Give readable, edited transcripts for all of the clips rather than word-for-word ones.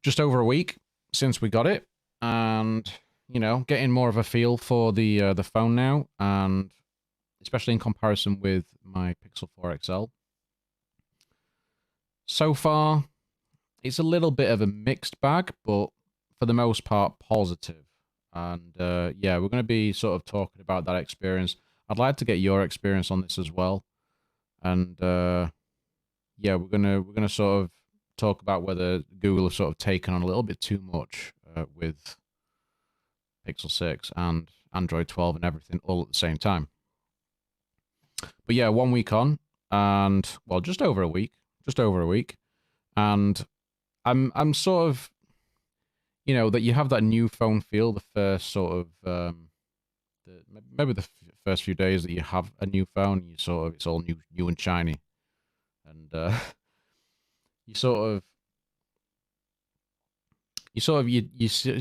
just over a week since we got it, and you know, getting more of a feel for the phone now, and especially in comparison with my Pixel 4 XL. So far, it's a little bit of a mixed bag, but for the most part, positive. And yeah, we're going to be sort of talking about that experience. I'd like to get your experience on this as well, and yeah, we're gonna sort of talk about whether Google has sort of taken on a little bit too much with Pixel 6 and Android 12 and everything all at the same time. But yeah, 1 week on, and well, just over a week, and I'm sort of, you know, that you have that new phone feel the first sort of maybe the first few days that you have a new phone, you sort of, it's all new and shiny, and you sort of you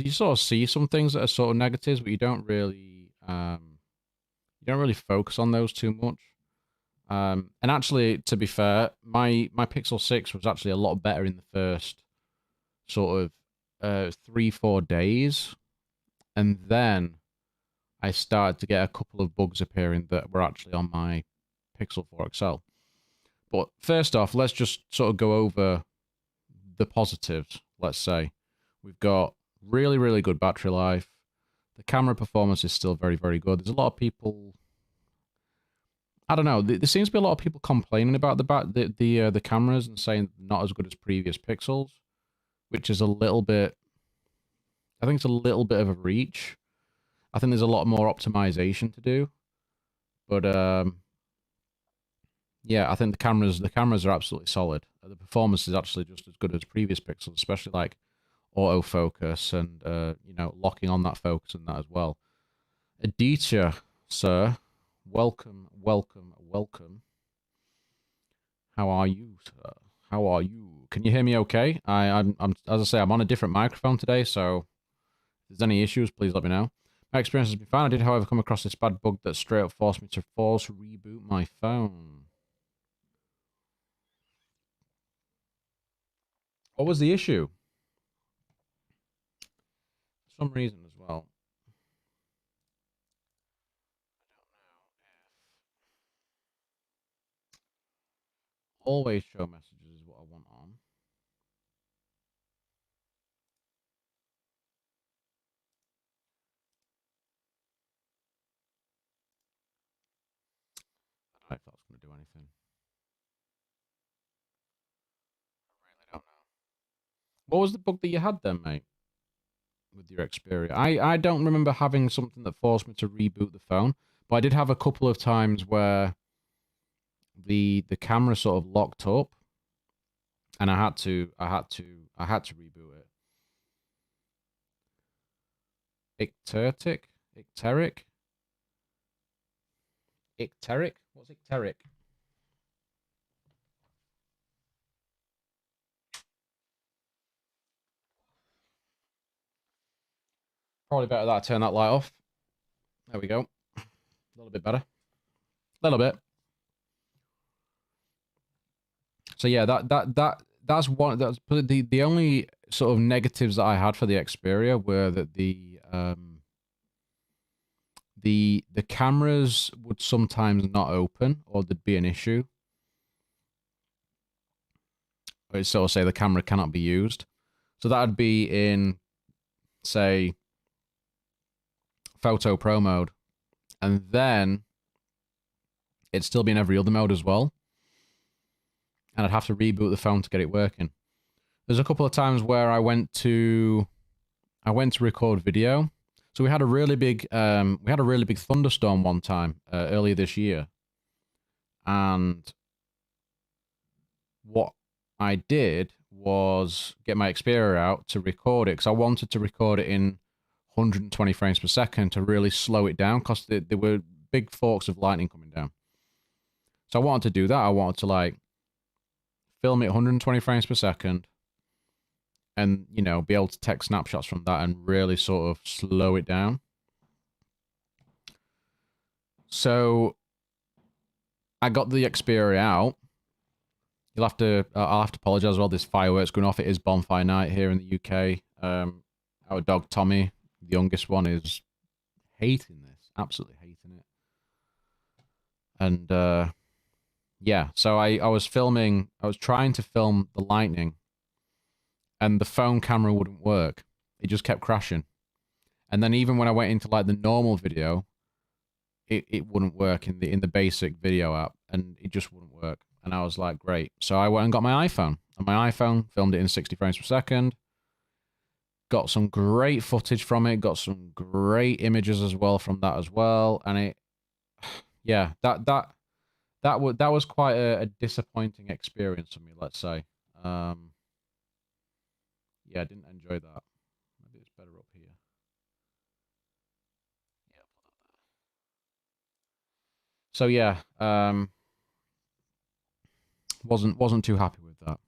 sort of see some things that are sort of negatives, but you don't really focus on those too much. And actually, to be fair, my Pixel 6 was actually a lot better in the first sort of 3-4 days, and then I started to get a couple of bugs appearing that were actually on my Pixel 4 XL. But first off, let's just sort of go over the positives, let's say. We've got really, really good battery life. The camera performance is still very, very good. There's a lot of people, I don't know, there seems to be a lot of people complaining about the cameras and saying not as good as previous Pixels, which is a little bit, I think it's a little bit of a reach. I think there's a lot more optimization to do. But yeah, I think the cameras are absolutely solid. The performance is actually just as good as previous Pixels, especially like autofocus and you know, locking on that focus and that as well. Aditya, sir, welcome. How are you, sir? How are you? Can you hear me okay? I'm as I say, I'm on a different microphone today, so if there's any issues, please let me know. My experience has been fine. I did, however, come across this bad bug that straight up forced me to force reboot my phone. What was the issue? For some reason as well. Always show messages is what I want on. I don't know if that's going to do anything. I really don't know. What was the bug that you had then, mate, with your Xperia? I don't remember having something that forced me to reboot the phone, but I did have a couple of times where the camera sort of locked up, and I had to reboot it. Icteric? What's icteric? Probably better that I turn that light off. There we go. A little bit better. A little bit. So yeah, that's one. That's the only sort of negatives that I had for the Xperia were that the cameras would sometimes not open, or there'd be an issue. Or it'd sort of say the camera cannot be used. So that'd be in, say, Photo Pro mode, and then it'd still be in every other mode as well. And I'd have to reboot the phone to get it working. There's a couple of times where I went to record video. So we had a really big thunderstorm one time earlier this year, and what I did was get my Xperia out to record it, because I wanted to record it in 120 frames per second to really slow it down, because there were big forks of lightning coming down. So I wanted to do that. I wanted to like film it 120 frames per second, and you know, be able to take snapshots from that and really sort of slow it down. So I got the Xperia out, You'll have to. I'll have to apologise as well. There's fireworks going off. It is bonfire night here in the UK. Our dog Tommy, the youngest one, is hating this. Absolutely hating it. And yeah, so I was filming. I was trying to film the lightning, and the phone camera wouldn't work. It just kept crashing. And then even when I went into like the normal video, it wouldn't work in the basic video app, and it just wouldn't work. And I was like, great. So I went and got my iPhone, and my iPhone filmed it in 60 frames per second. Got some great footage from it. Got some great images as well from that as well. And it, yeah, that was quite a disappointing experience for me. Let's say, yeah, I didn't enjoy that. Maybe it's better up here. Yeah. So yeah, wasn't too happy with that.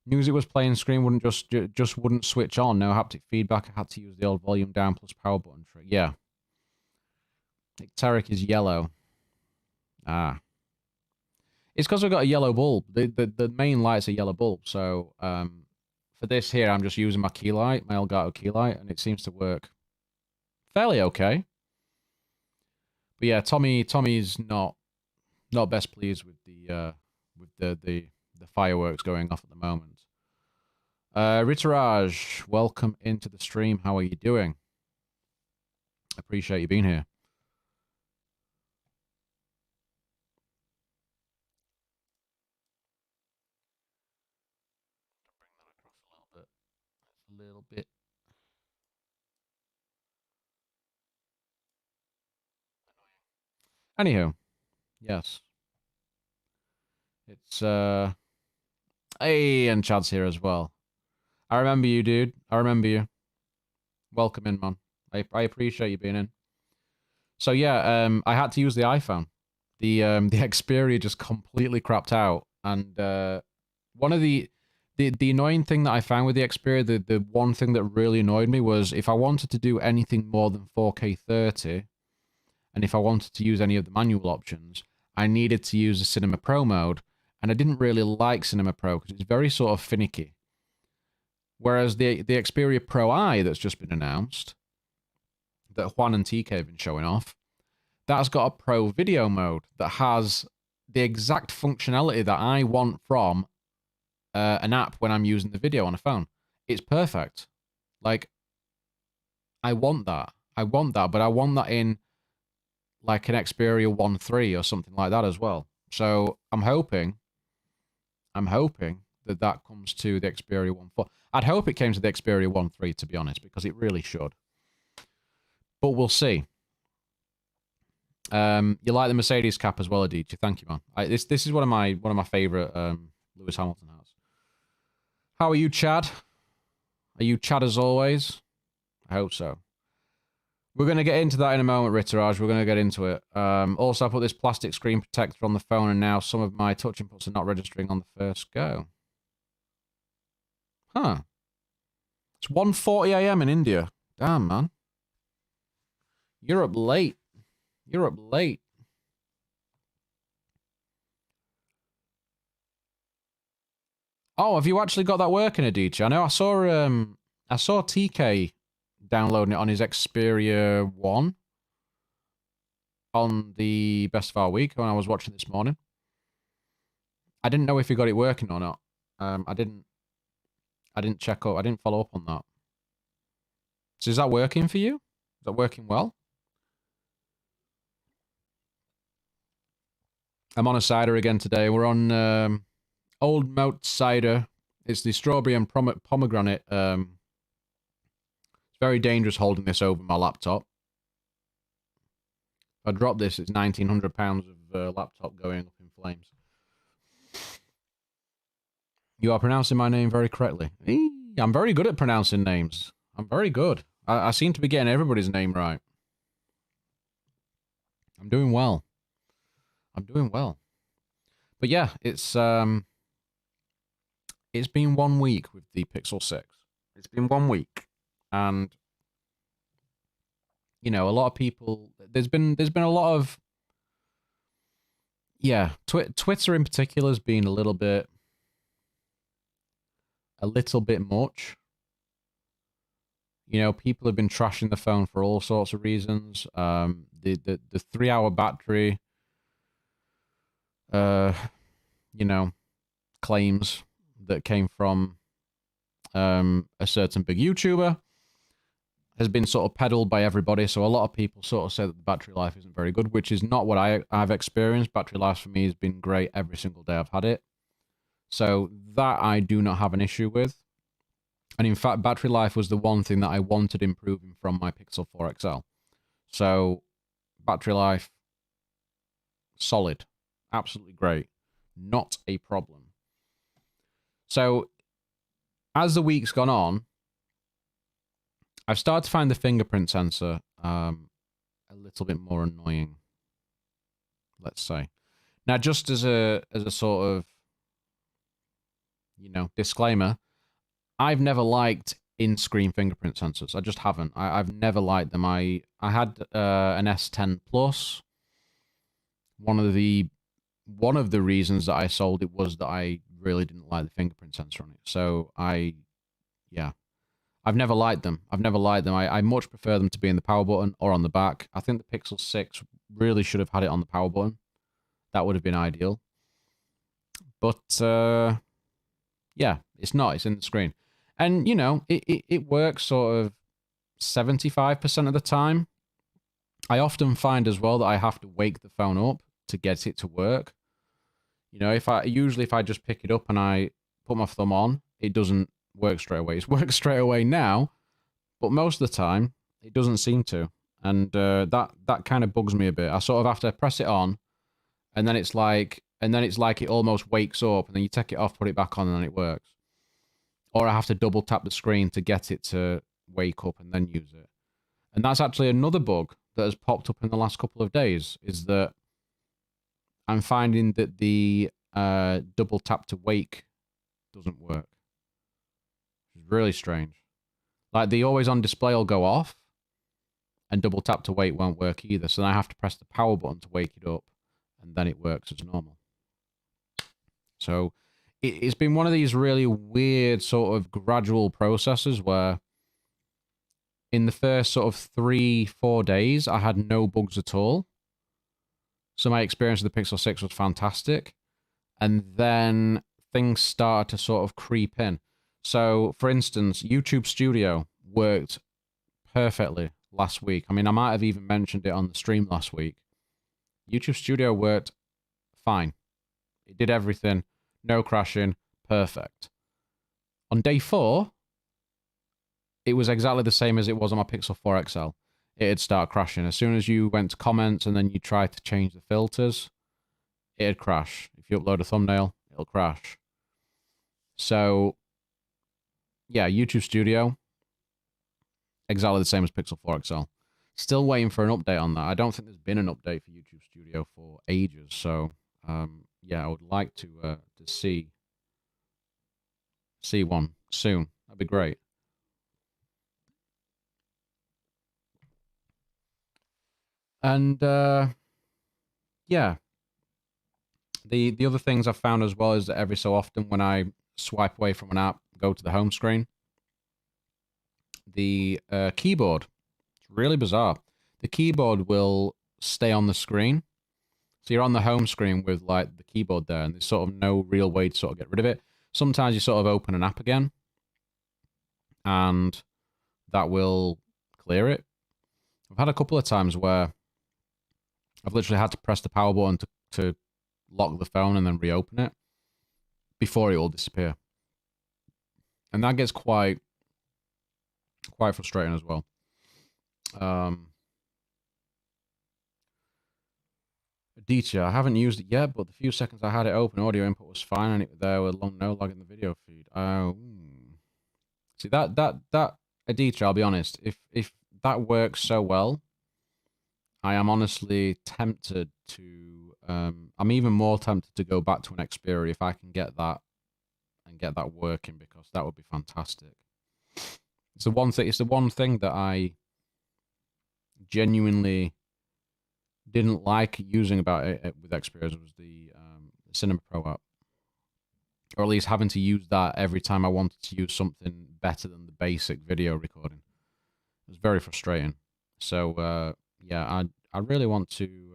Music was playing, screen wouldn't just wouldn't switch on. No haptic feedback. I had to use the old volume down plus power button trick. Yeah. Tarek is yellow. Ah. It's because I've got a yellow bulb. The main light's a yellow bulb. So for this here, I'm just using my key light, my Elgato key light, and it seems to work fairly okay. But yeah, Tommy's not best pleased with the fireworks going off at the moment. Ritaraj, welcome into the stream. How are you doing? Appreciate you being here. Bring that across a little bit. Anywho, yes. It's hey, and Chad's here as well. I remember you, dude. I remember you. Welcome in, man. I appreciate you being in. So yeah, I had to use the iPhone. The Xperia just completely crapped out, and one of the annoying thing that I found with the Xperia, the one thing that really annoyed me was if I wanted to do anything more than 4K 30, and if I wanted to use any of the manual options, I needed to use the Cinema Pro mode, and I didn't really like Cinema Pro because it's very sort of finicky. Whereas the Xperia Pro I that's just been announced, that Juan and TK have been showing off, that's got a pro video mode that has the exact functionality that I want from an app when I'm using the video on a phone. It's perfect. Like, I want that. But I want that in like an Xperia 1.3 or something like that as well. So I'm hoping that comes to the Xperia 1.4. I'd hope it came to the Xperia 1.3, to be honest, because it really should. But we'll see. You like the Mercedes cap as well, Adichie. Thank you, man. This is one of my favorite Lewis Hamilton hats. How are you, Chad? Are you Chad as always? I hope so. We're going to get into that in a moment, Ritterage. We're going to get into it. Also, I put this plastic screen protector on the phone, and now some of my touch inputs are not registering on the first go. Huh. It's 1:40 a.m. in India. Damn, man. You're up late. You're up late. Oh, have you actually got that working, Adichie? I know I saw TK downloading it on his Xperia 1 on the best of our week when I was watching this morning. I didn't know if he got it working or not. I didn't check up. I didn't follow up on that. So is that working for you? Is that working well? I'm on a cider again today. We're on Old Moat Cider. It's the strawberry and pomegranate. It's very dangerous holding this over my laptop. If I drop this, it's £1,900 of laptop going up in flames. You are pronouncing my name very correctly. I'm very good at pronouncing names. I'm very good. I seem to be getting everybody's name right. I'm doing well. I'm doing well. But yeah, it's been 1 week with the Pixel 6. It's been 1 week. And you know, a lot of people there's been a lot of yeah, Twitter in particular has been a little bit much. You know, people have been trashing the phone for all sorts of reasons. The 3 hour battery, uh, you know, claims that came from a certain big YouTuber has been sort of peddled by everybody. So a lot of people sort of say that the battery life isn't very good, which is not what I've experienced. Battery life for me has been great every single day I've had it. So that I do not have an issue with. And in fact, battery life was the one thing that I wanted improving from my Pixel 4 XL. So battery life, solid, absolutely great, not a problem. So as the week's gone on, I've started to find the fingerprint sensor a little bit more annoying, let's say. Now, just as a sort of, you know, disclaimer, I've never liked in-screen fingerprint sensors. I just haven't. I've never liked them. I had an S10 Plus. One of the reasons that I sold it was that I really didn't like the fingerprint sensor on it. So yeah, I've never liked them. I much prefer them to be in the power button or on the back. I think the Pixel 6 really should have had it on the power button. That would have been ideal. But yeah, it's not. It's in the screen. And, you know, it works sort of 75% of the time. I often find as well that I have to wake the phone up to get it to work. You know, if I just pick it up and I put my thumb on, it doesn't work straight away. It's worked straight away now, but most of the time it doesn't seem to. And that kind of bugs me a bit. I sort of have to press it on, and then it's like it almost wakes up, and then you take it off, put it back on, and then it works. Or I have to double tap the screen to get it to wake up and then use it. And that's actually another bug that has popped up in the last couple of days, is that I'm finding that the double tap to wake doesn't work. It's really strange. Like, the always on display will go off, and double tap to wake won't work either. So then I have to press the power button to wake it up, and then it works as normal. So it's been one of these really weird sort of gradual processes where in the first sort of 3-4 days, I had no bugs at all. So my experience with the Pixel 6 was fantastic. And then things started to sort of creep in. So, for instance, YouTube Studio worked perfectly last week. I mean, I might have even mentioned it on the stream last week. YouTube Studio worked fine. It did everything. No crashing. Perfect. On day 4, it was exactly the same as it was on my Pixel 4 XL. It'd start crashing. As soon as you went to comments and then you tried to change the filters, it'd crash. If you upload a thumbnail, it'll crash. So, yeah, YouTube Studio, exactly the same as Pixel 4 XL. Still waiting for an update on that. I don't think there's been an update for YouTube Studio for ages. So, yeah, I would like to see one soon. That'd be great. And yeah, the other things I've found as well is that every so often when I swipe away from an app, go to the home screen, the keyboard, it's really bizarre. The keyboard will stay on the screen. So you're on the home screen with like the keyboard there, and there's sort of no real way to sort of get rid of it. Sometimes you sort of open an app again, and that will clear it. I've had a couple of times where I've literally had to press the power button to lock the phone and then reopen it before it will disappear. And that gets quite frustrating as well. Aditya, I haven't used it yet, but the few seconds I had it open, audio input was fine, and it there with long no lag in the video feed. See that Aditya, I'll be honest, if that works so well, I am honestly tempted to. I'm even more tempted to go back to an Xperia if I can get that and get that working, because that would be fantastic. It's the one thing. It's the one thing that I genuinely didn't like using about it with Xperia was the Cinema Pro app, or at least having to use that every time I wanted to use something better than the basic video recording. It was very frustrating. So yeah, I really want to be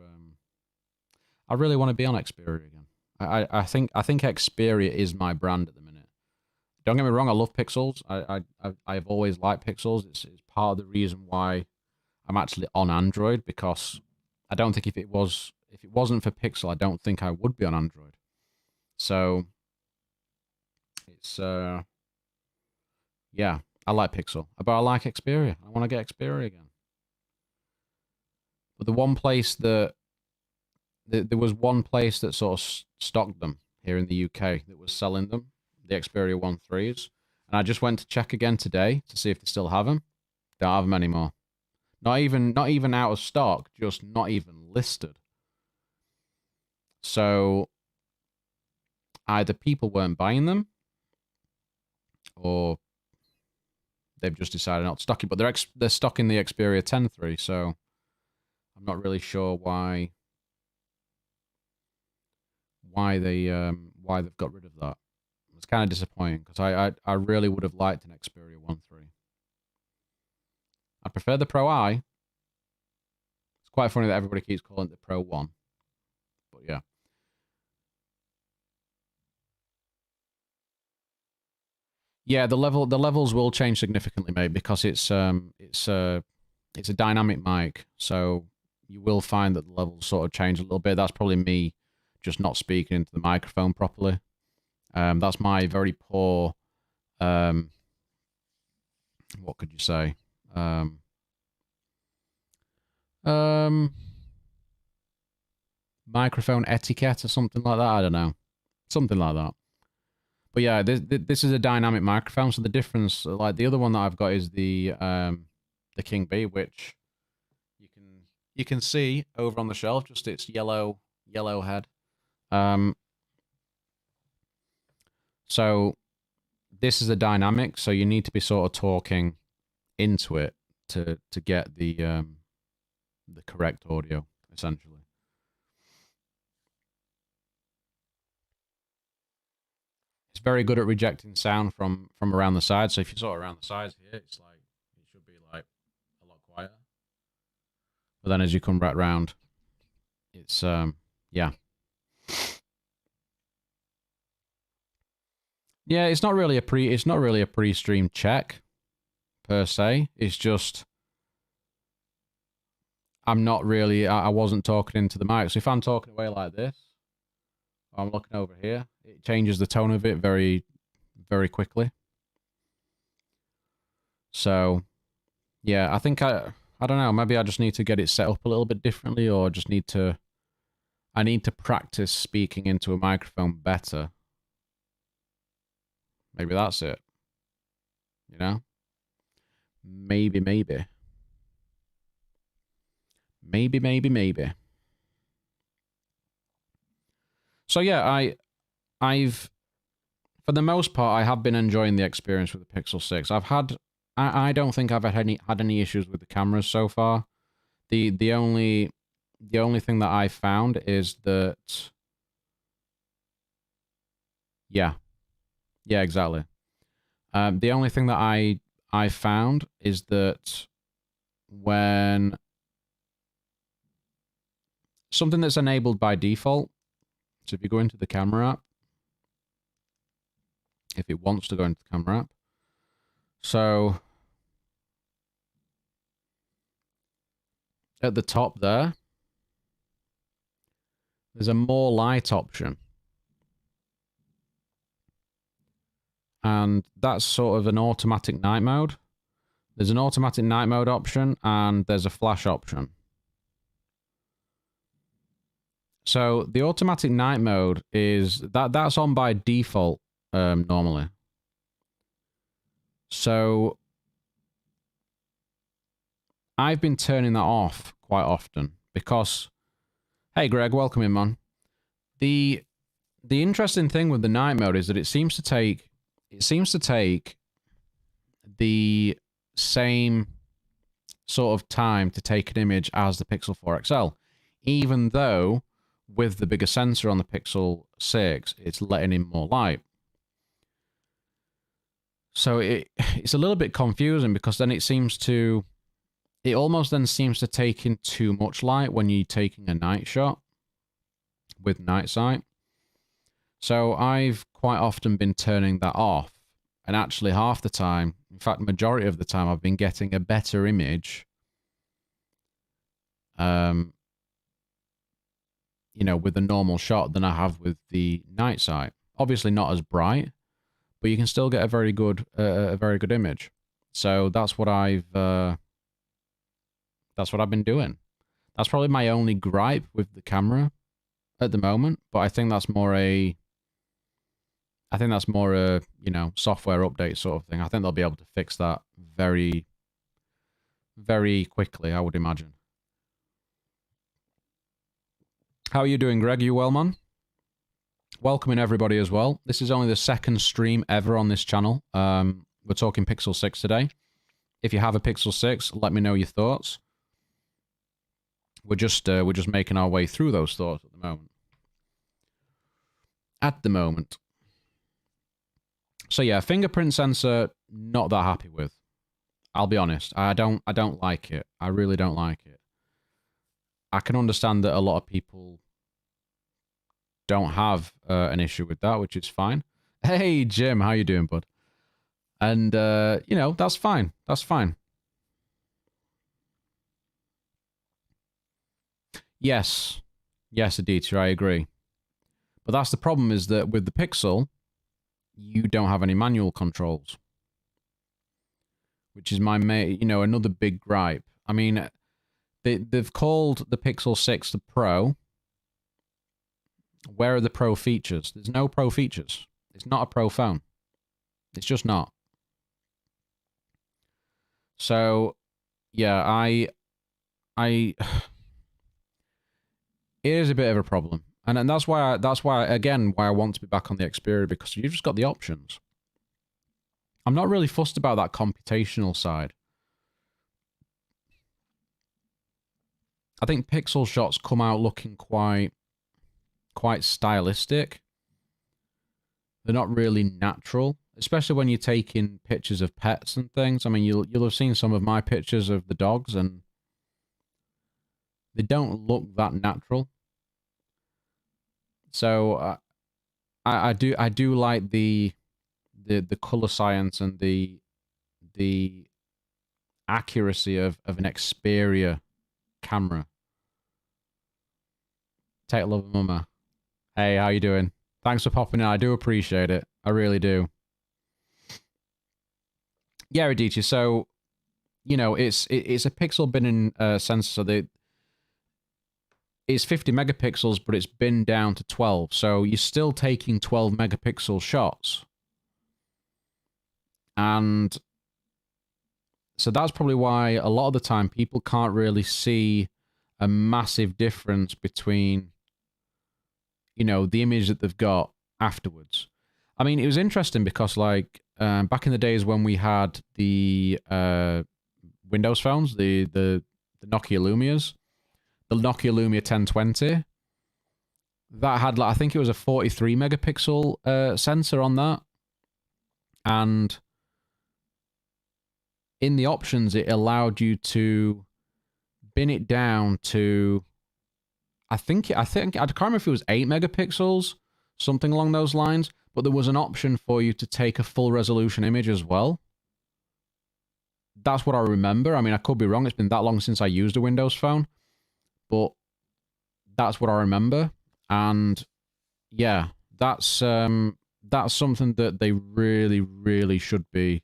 on Xperia again. I think Xperia is my brand at the minute. Don't get me wrong, I love Pixels. I've always liked Pixels. It's part of the reason why I'm actually on Android, because I don't think if it wasn't for Pixel, I don't think I would be on Android. So it's yeah, I like Pixel, but I like Xperia. I want to get Xperia again. But the one place that there was one place that sort of stocked them here in the UK that was selling them, the Xperia 1.3s, and I just went to check again today to see if they still have them. Don't have them anymore. Not even out of stock, just not even listed. So either people weren't buying them, or they've just decided not to stock it. But they're stocking the Xperia 10.3, so I'm not really sure why they've got rid of that. It's kind of disappointing, because I really would have liked an Xperia 1.3. I prefer the Pro I. It's quite funny that everybody keeps calling it the Pro 1. But yeah. Yeah, the levels will change significantly, mate, because it's a dynamic mic, so you will find that the levels sort of change a little bit. That's probably me just not speaking into the microphone properly. That's my very poor what could you say? Microphone etiquette or something like that. I don't know, something like that. But yeah, this is a dynamic microphone. So the difference, like the other one that I've got, is the King B, which you can see over on the shelf, just its yellow head. So this is a dynamic, so you need to be sort of talking into it to get the correct audio, essentially. It's very good at rejecting sound from around the side. So if you sort of around the sides here, it's like it should be like a lot quieter. But then as you come back round, it's yeah. Yeah, it's not really a pre-stream check per se. It's just I wasn't talking into the mic. So if I'm talking away like this, I'm looking over here, it changes the tone of it very, very quickly. So yeah, I think I don't know, maybe I just need to get it set up a little bit differently, or I need to practice speaking into a microphone better. Maybe that's it. You know? Maybe. So yeah, I've for the most part I have been enjoying the experience with the Pixel 6. I don't think I've had any issues with the cameras so far. The only thing that I found is that yeah, exactly. The only thing that I found is that when something that's enabled by default, so if you go into the camera app, if it wants to go into the camera app, so at the top there's a more light option. And that's sort of an automatic night mode. There's an automatic night mode option, and there's a flash option. So the automatic night mode is that's on by default normally. So I've been turning that off quite often because, hey Greg, welcome in, man. The interesting thing with the night mode is that it seems to take the same sort of time to take an image as the Pixel 4 XL, even though with the bigger sensor on the Pixel 6, it's letting in more light. So it's a little bit confusing because then it almost then seems to take in too much light when you're taking a night shot with night sight. So I've quite often been turning that off. And actually half the time, in fact, majority of the time, I've been getting a better image, you know, with a normal shot than I have with the night sight. Obviously not as bright, but you can still get a very good image. So that's what I've been doing. That's probably my only gripe with the camera at the moment, but I think that's more a you know, software update sort of thing. I think they'll be able to fix that very, very quickly, I would imagine. How are you doing, Greg? You well, man? Welcoming everybody as well. This is only the second stream ever on this channel. We're talking Pixel 6 today. If you have a Pixel 6, let me know your thoughts. We're just making our way through those thoughts at the moment. So yeah, fingerprint sensor, not that happy with. I'll be honest. I don't like it. I really don't like it. I can understand that a lot of people don't have an issue with that, which is fine. Hey, Jim, how you doing, bud? And, you know, that's fine. That's fine. Yes. Yes, Aditya, I agree. But that's the problem, is that with the Pixel, you don't have any manual controls. Which is you know, another big gripe. I mean, they've called the Pixel 6 the Pro. Where are the Pro features? There's no Pro features. It's not a Pro phone. It's just not. So, yeah, it is a bit of a problem. And that's why again, why I want to be back on the Xperia, because you've just got the options. I'm not really fussed about that computational side. I think Pixel shots come out looking quite stylistic. They're not really natural, especially when you're taking pictures of pets and things. I mean, you'll have seen some of my pictures of the dogs, and they don't look that natural. So I do like the color science and the accuracy of an Xperia camera. Take love, mama. Hey, how you doing? Thanks for popping in. I do appreciate it. I really do. Yeah, Aditya. So, you know, it's a pixel binning sensor. So it's 50 megapixels, but it's binned down to 12. So you're still taking 12 megapixel shots. And so that's probably why a lot of the time people can't really see a massive difference between, you know, the image that they've got afterwards. I mean, it was interesting because, like, back in the days when we had the Windows phones, the Nokia Lumias, the Nokia Lumia 1020, that had, like, I think it was a 43 megapixel sensor on that. And in the options, it allowed you to bin it down to, I can't remember if it was 8 megapixels, something along those lines, but there was an option for you to take a full resolution image as well. That's what I remember. I mean, I could be wrong. It's been that long since I used a Windows phone, but that's what I remember. And yeah, that's something that they really, really should be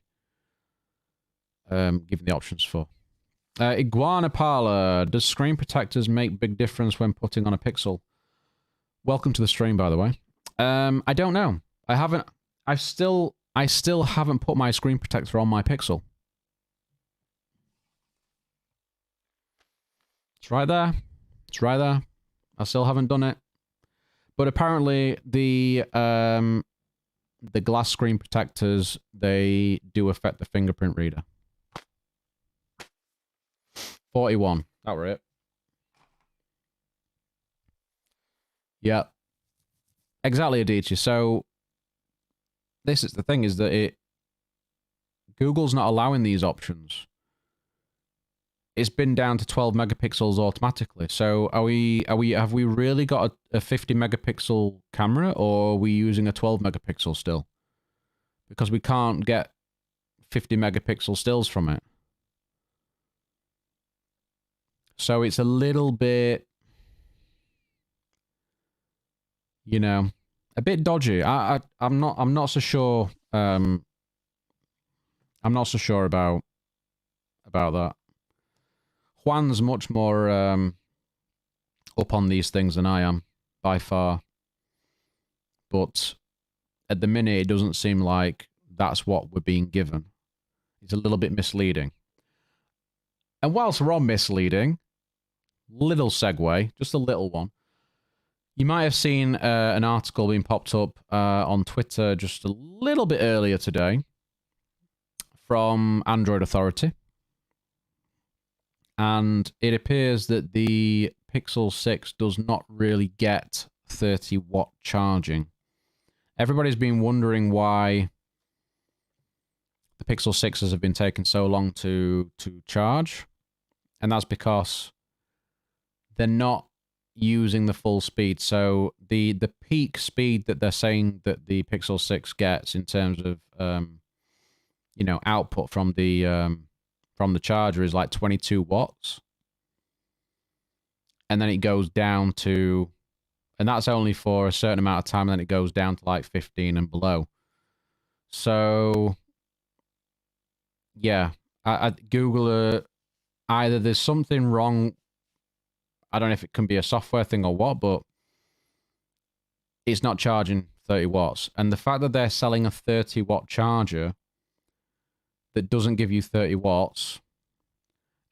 giving the options for. Iguana Parlor, does screen protectors make big difference when putting on a Pixel? Welcome to the stream, by the way. I don't know. I still haven't put my screen protector on my Pixel. It's right there. It's right there. I still haven't done it. But apparently the glass screen protectors, they do affect the fingerprint reader. 41. That were it. Yeah, exactly, Adichie. So this is the thing: is that Google's not allowing these options. It's been down to 12 megapixels automatically. So have we really got a 50 megapixel camera, or are we using a 12 megapixel still? Because we can't get 50 megapixel stills from it. So it's a little bit, you know, a bit dodgy. I'm not so sure. I'm not so sure about that. Juan's much more up on these things than I am, by far. But at the minute, it doesn't seem like that's what we're being given. It's a little bit misleading. And whilst we're on misleading, little segue, just a little one. You might have seen an article being popped up on Twitter just a little bit earlier today from Android Authority. And it appears that the Pixel 6 does not really get 30-watt charging. Everybody's been wondering why the Pixel 6s have been taking so long to charge. And that's because they're not using the full speed. So the peak speed that they're saying that the Pixel 6 gets in terms of output from the charger is like 22 watts. And then it goes down to, and that's only for a certain amount of time, and then it goes down to like 15 and below. So yeah, Google, either there's something wrong. I don't know if it can be a software thing or what, but it's not charging 30 watts. And the fact that they're selling a 30-watt charger that doesn't give you 30 watts,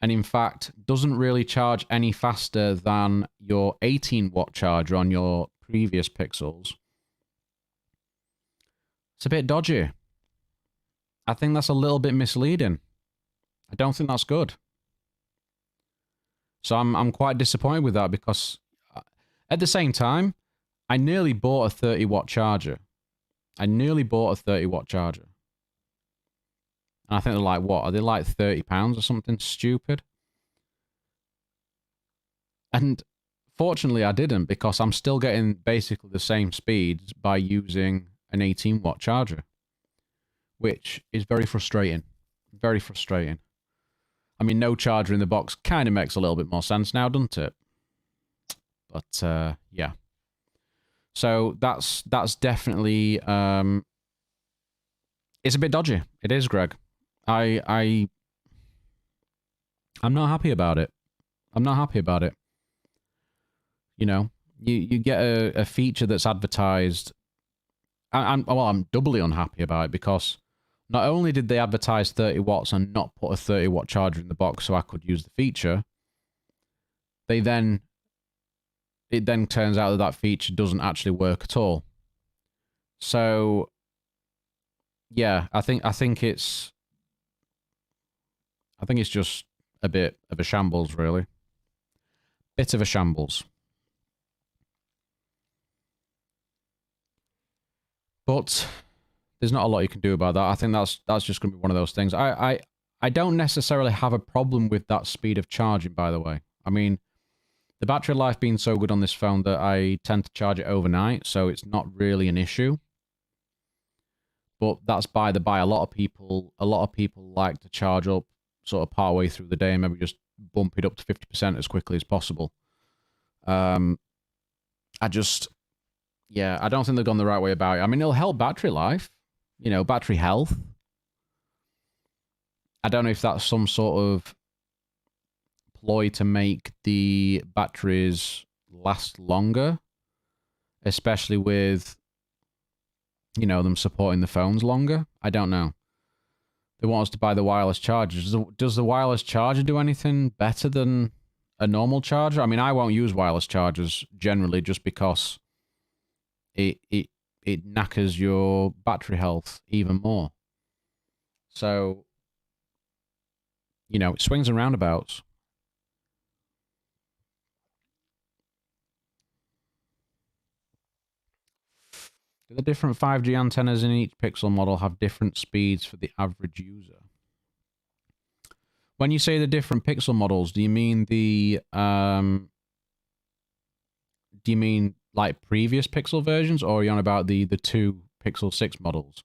and in fact doesn't really charge any faster than your 18-watt charger on your previous Pixels, it's a bit dodgy. I think that's a little bit misleading. I don't think that's good. So I'm quite disappointed with that, because at the same time, I nearly bought a 30-watt charger. And I think they're like, what? Are they like £30 or something stupid? And fortunately, I didn't, because I'm still getting basically the same speeds by using an 18-watt charger, which is very frustrating. Very frustrating. I mean, no charger in the box kind of makes a little bit more sense now, doesn't it? But, yeah. So that's definitely... it's a bit dodgy. It is, Greg. I'm not happy about it. I'm not happy about it. You know, you get a feature that's advertised. I'm doubly unhappy about it, because not only did they advertise 30 watts and not put a 30-watt charger in the box so I could use the feature, it then turns out that feature doesn't actually work at all. So yeah, I think it's just a bit of a shambles, really. Bit of a shambles. But there's not a lot you can do about that. I think that's just going to be one of those things. I don't necessarily have a problem with that speed of charging, by the way. I mean, the battery life being so good on this phone that I tend to charge it overnight, so it's not really an issue. But that's by the by. A lot of people like to charge up sort of part way through the day and maybe just bump it up to 50% as quickly as possible. I don't think they've gone the right way about it. I mean, it'll help battery life, battery health. I don't know if that's some sort of ploy to make the batteries last longer, especially with, them supporting the phones longer. I don't know. They want us to buy the wireless chargers. Does the wireless charger do anything better than a normal charger? I mean, I won't use wireless chargers generally, just because it knackers your battery health even more. So, it swings and roundabouts. Do the different 5G antennas in each pixel model have different speeds for the average user? When you say the different pixel models, do you mean the do you mean like previous Pixel versions, or are you on about the two Pixel 6 models?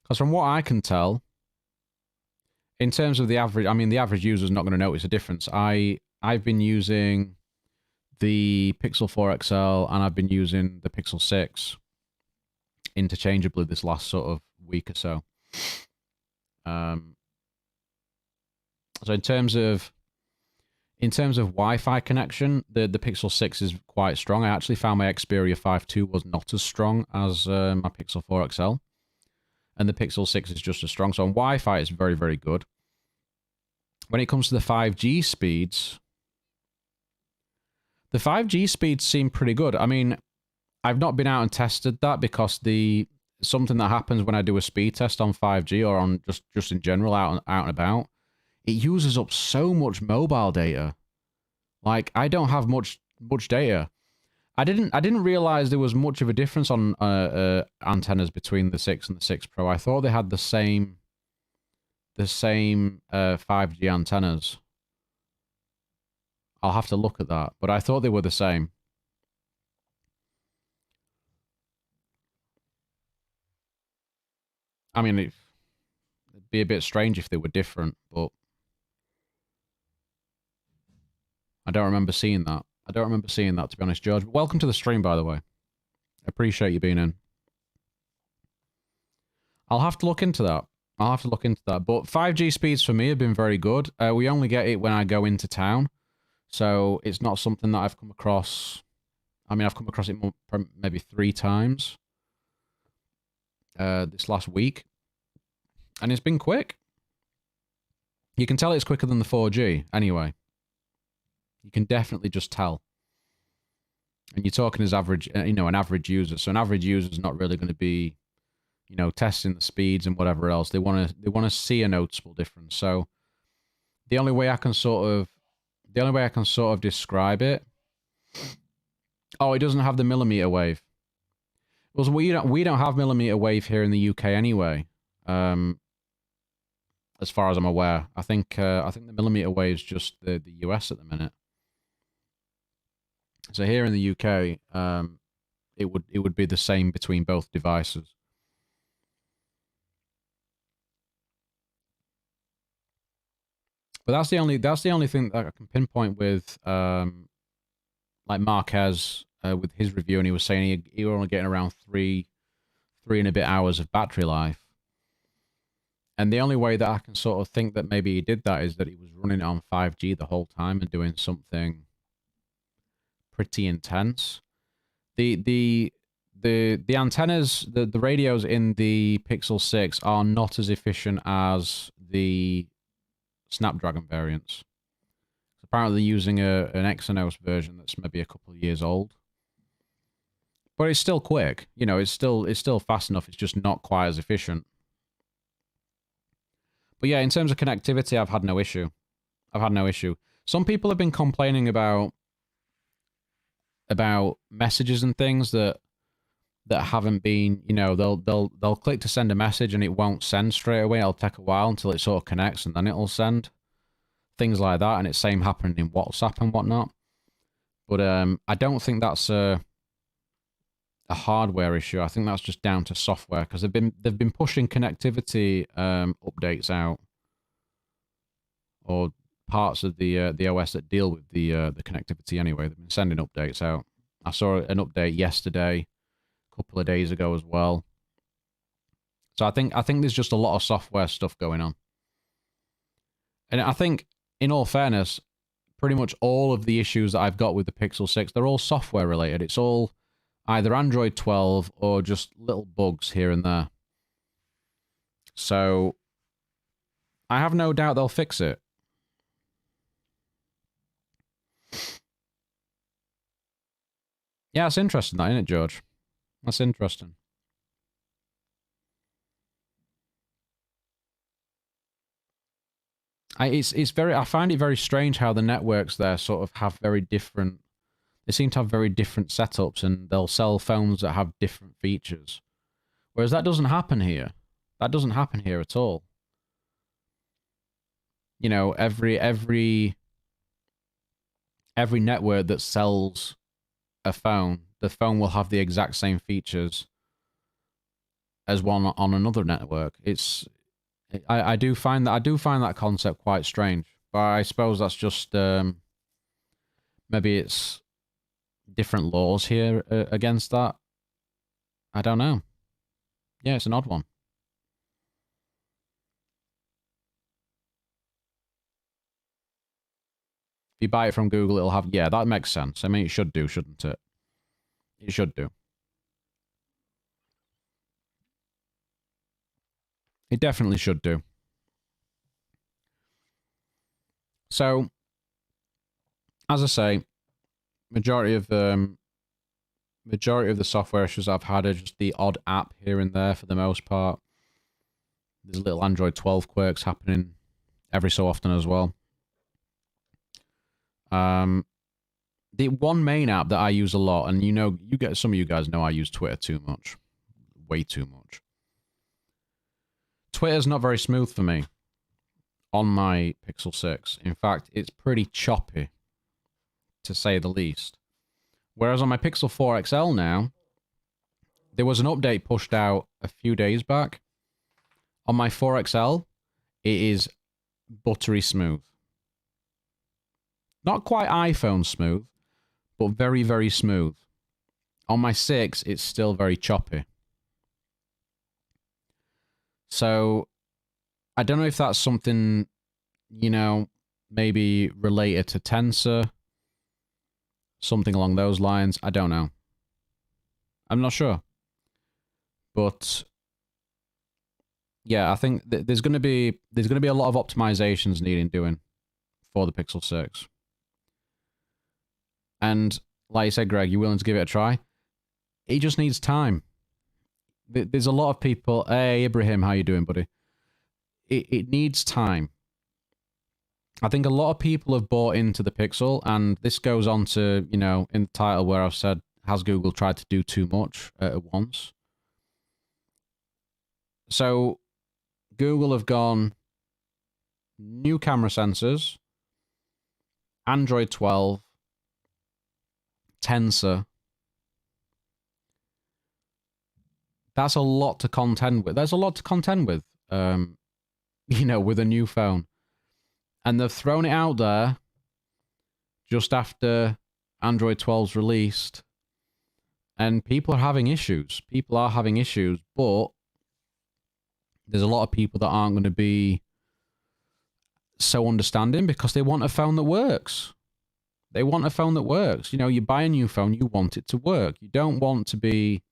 Because from what I can tell, in terms of the average, I mean, the average user is not going to notice a difference. I've been using the Pixel 4 XL and I've been using the Pixel 6 interchangeably this last sort of week or so. So in terms of Wi-Fi connection, the Pixel 6 is quite strong. I actually found my Xperia 5.2 was not as strong as my Pixel 4 XL. And the Pixel 6 is just as strong. So on Wi-Fi, it's very, very good. When it comes to the 5G speeds, the 5G speeds seem pretty good. I mean, I've not been out and tested that because something that happens when I do a speed test on 5G or on just in general out and about, it uses up so much mobile data. Like, I don't have much data. I didn't realize there was much of a difference on antennas between the 6 and the 6 Pro. I thought they had the same 5G antennas. I'll have to look at that, but I thought they were the same. I mean, it'd be a bit strange if they were different, but I don't remember seeing that. I don't remember seeing that, to be honest, George. But welcome to the stream, by the way. Appreciate you being in. I'll have to look into that. But 5G speeds for me have been very good. We only get it when I go into town. So it's not something that I've come across. I mean, I've come across it maybe 3 times this last week. And it's been quick. You can tell it's quicker than the 4G anyway. You can definitely just tell. And you're talking as average, an average user. So an average user is not really going to be, testing the speeds and whatever else. They want to see a noticeable difference. So the only way I can sort of describe it. Oh, it doesn't have the millimeter wave. Well, we don't have millimeter wave here in the UK anyway. As far as I'm aware, I think the millimeter wave is just the US at the minute. So here in the UK, it would be the same between both devices. But that's the only thing that I can pinpoint with like Marquez with his review, and he was saying he were only getting around three and a bit hours of battery life. And the only way that I can sort of think that maybe he did that is that he was running it on 5G the whole time and doing something pretty intense. The antennas, the radios in the Pixel 6 are not as efficient as the Snapdragon variants. Apparently using an Exynos version that's maybe a couple of years old. But it's still quick. It's still fast enough. It's just not quite as efficient. But yeah, in terms of connectivity, I've had no issue. Some people have been complaining about messages and things that haven't been, they'll click to send a message and it won't send straight away. It'll take a while until it sort of connects and then it'll send. Things like that, and it's same happening in WhatsApp and whatnot. But I don't think that's a hardware issue. I think that's just down to software, because they've been pushing connectivity updates out, or parts of the OS that deal with the connectivity anyway. They've been sending updates out. I saw an update yesterday, a couple of days ago as well. So I think there's just a lot of software stuff going on. And I think, in all fairness, pretty much all of the issues that I've got with the Pixel 6, they're all software related. It's all either Android 12 or just little bugs here and there. So I have no doubt they'll fix it. Yeah, it's interesting, that, isn't it, George? That's interesting. I find it very strange how the networks there sort of have very different They seem to have very different setups, and they'll sell phones that have different features. Whereas that doesn't happen here. That doesn't happen here at all. You know, every network that sells a phone, the phone will have the exact same features as one on another network. I do find that concept quite strange. But I suppose that's just maybe it's different laws here against that. I don't know. Yeah, it's an odd one. If you buy it from Google, it'll have... Yeah, that makes sense. I mean, it should do, shouldn't it? It should do. It definitely should do. So, as I say, majority of the software issues I've had are just the odd app here and there for the most part. There's little Android 12 quirks happening every so often as well. The one main app that I use a lot, and some of you guys know I use Twitter too much. Way too much. Twitter's not very smooth for me on my Pixel 6. In fact, it's pretty choppy, to say the least. Whereas on my Pixel 4 XL now, there was an update pushed out a few days back. On my 4 XL, it is buttery smooth. Not quite iPhone smooth, but very, very smooth. On my 6, it's still very choppy. So, I don't know if that's something, maybe related to Tensor. Something along those lines. I don't know. I'm not sure. But yeah, I think there's going to be a lot of optimizations needing doing for the Pixel 6. And like you said, Greg, you're willing to give it a try? It just needs time. There's a lot of people... Hey, Ibrahim, how you doing, buddy? It needs time. I think a lot of people have bought into the Pixel, and this goes on to, in the title where I've said, has Google tried to do too much at once? So, Google have gone new camera sensors, Android 12, Tensor. That's a lot to contend with. There's a lot to contend with, with a new phone. And they've thrown it out there just after Android 12's released. And people are having issues. People are having issues, but there's a lot of people that aren't going to be so understanding because they want a phone that works. They want a phone that works. You buy a new phone, you want it to work. You don't want to be,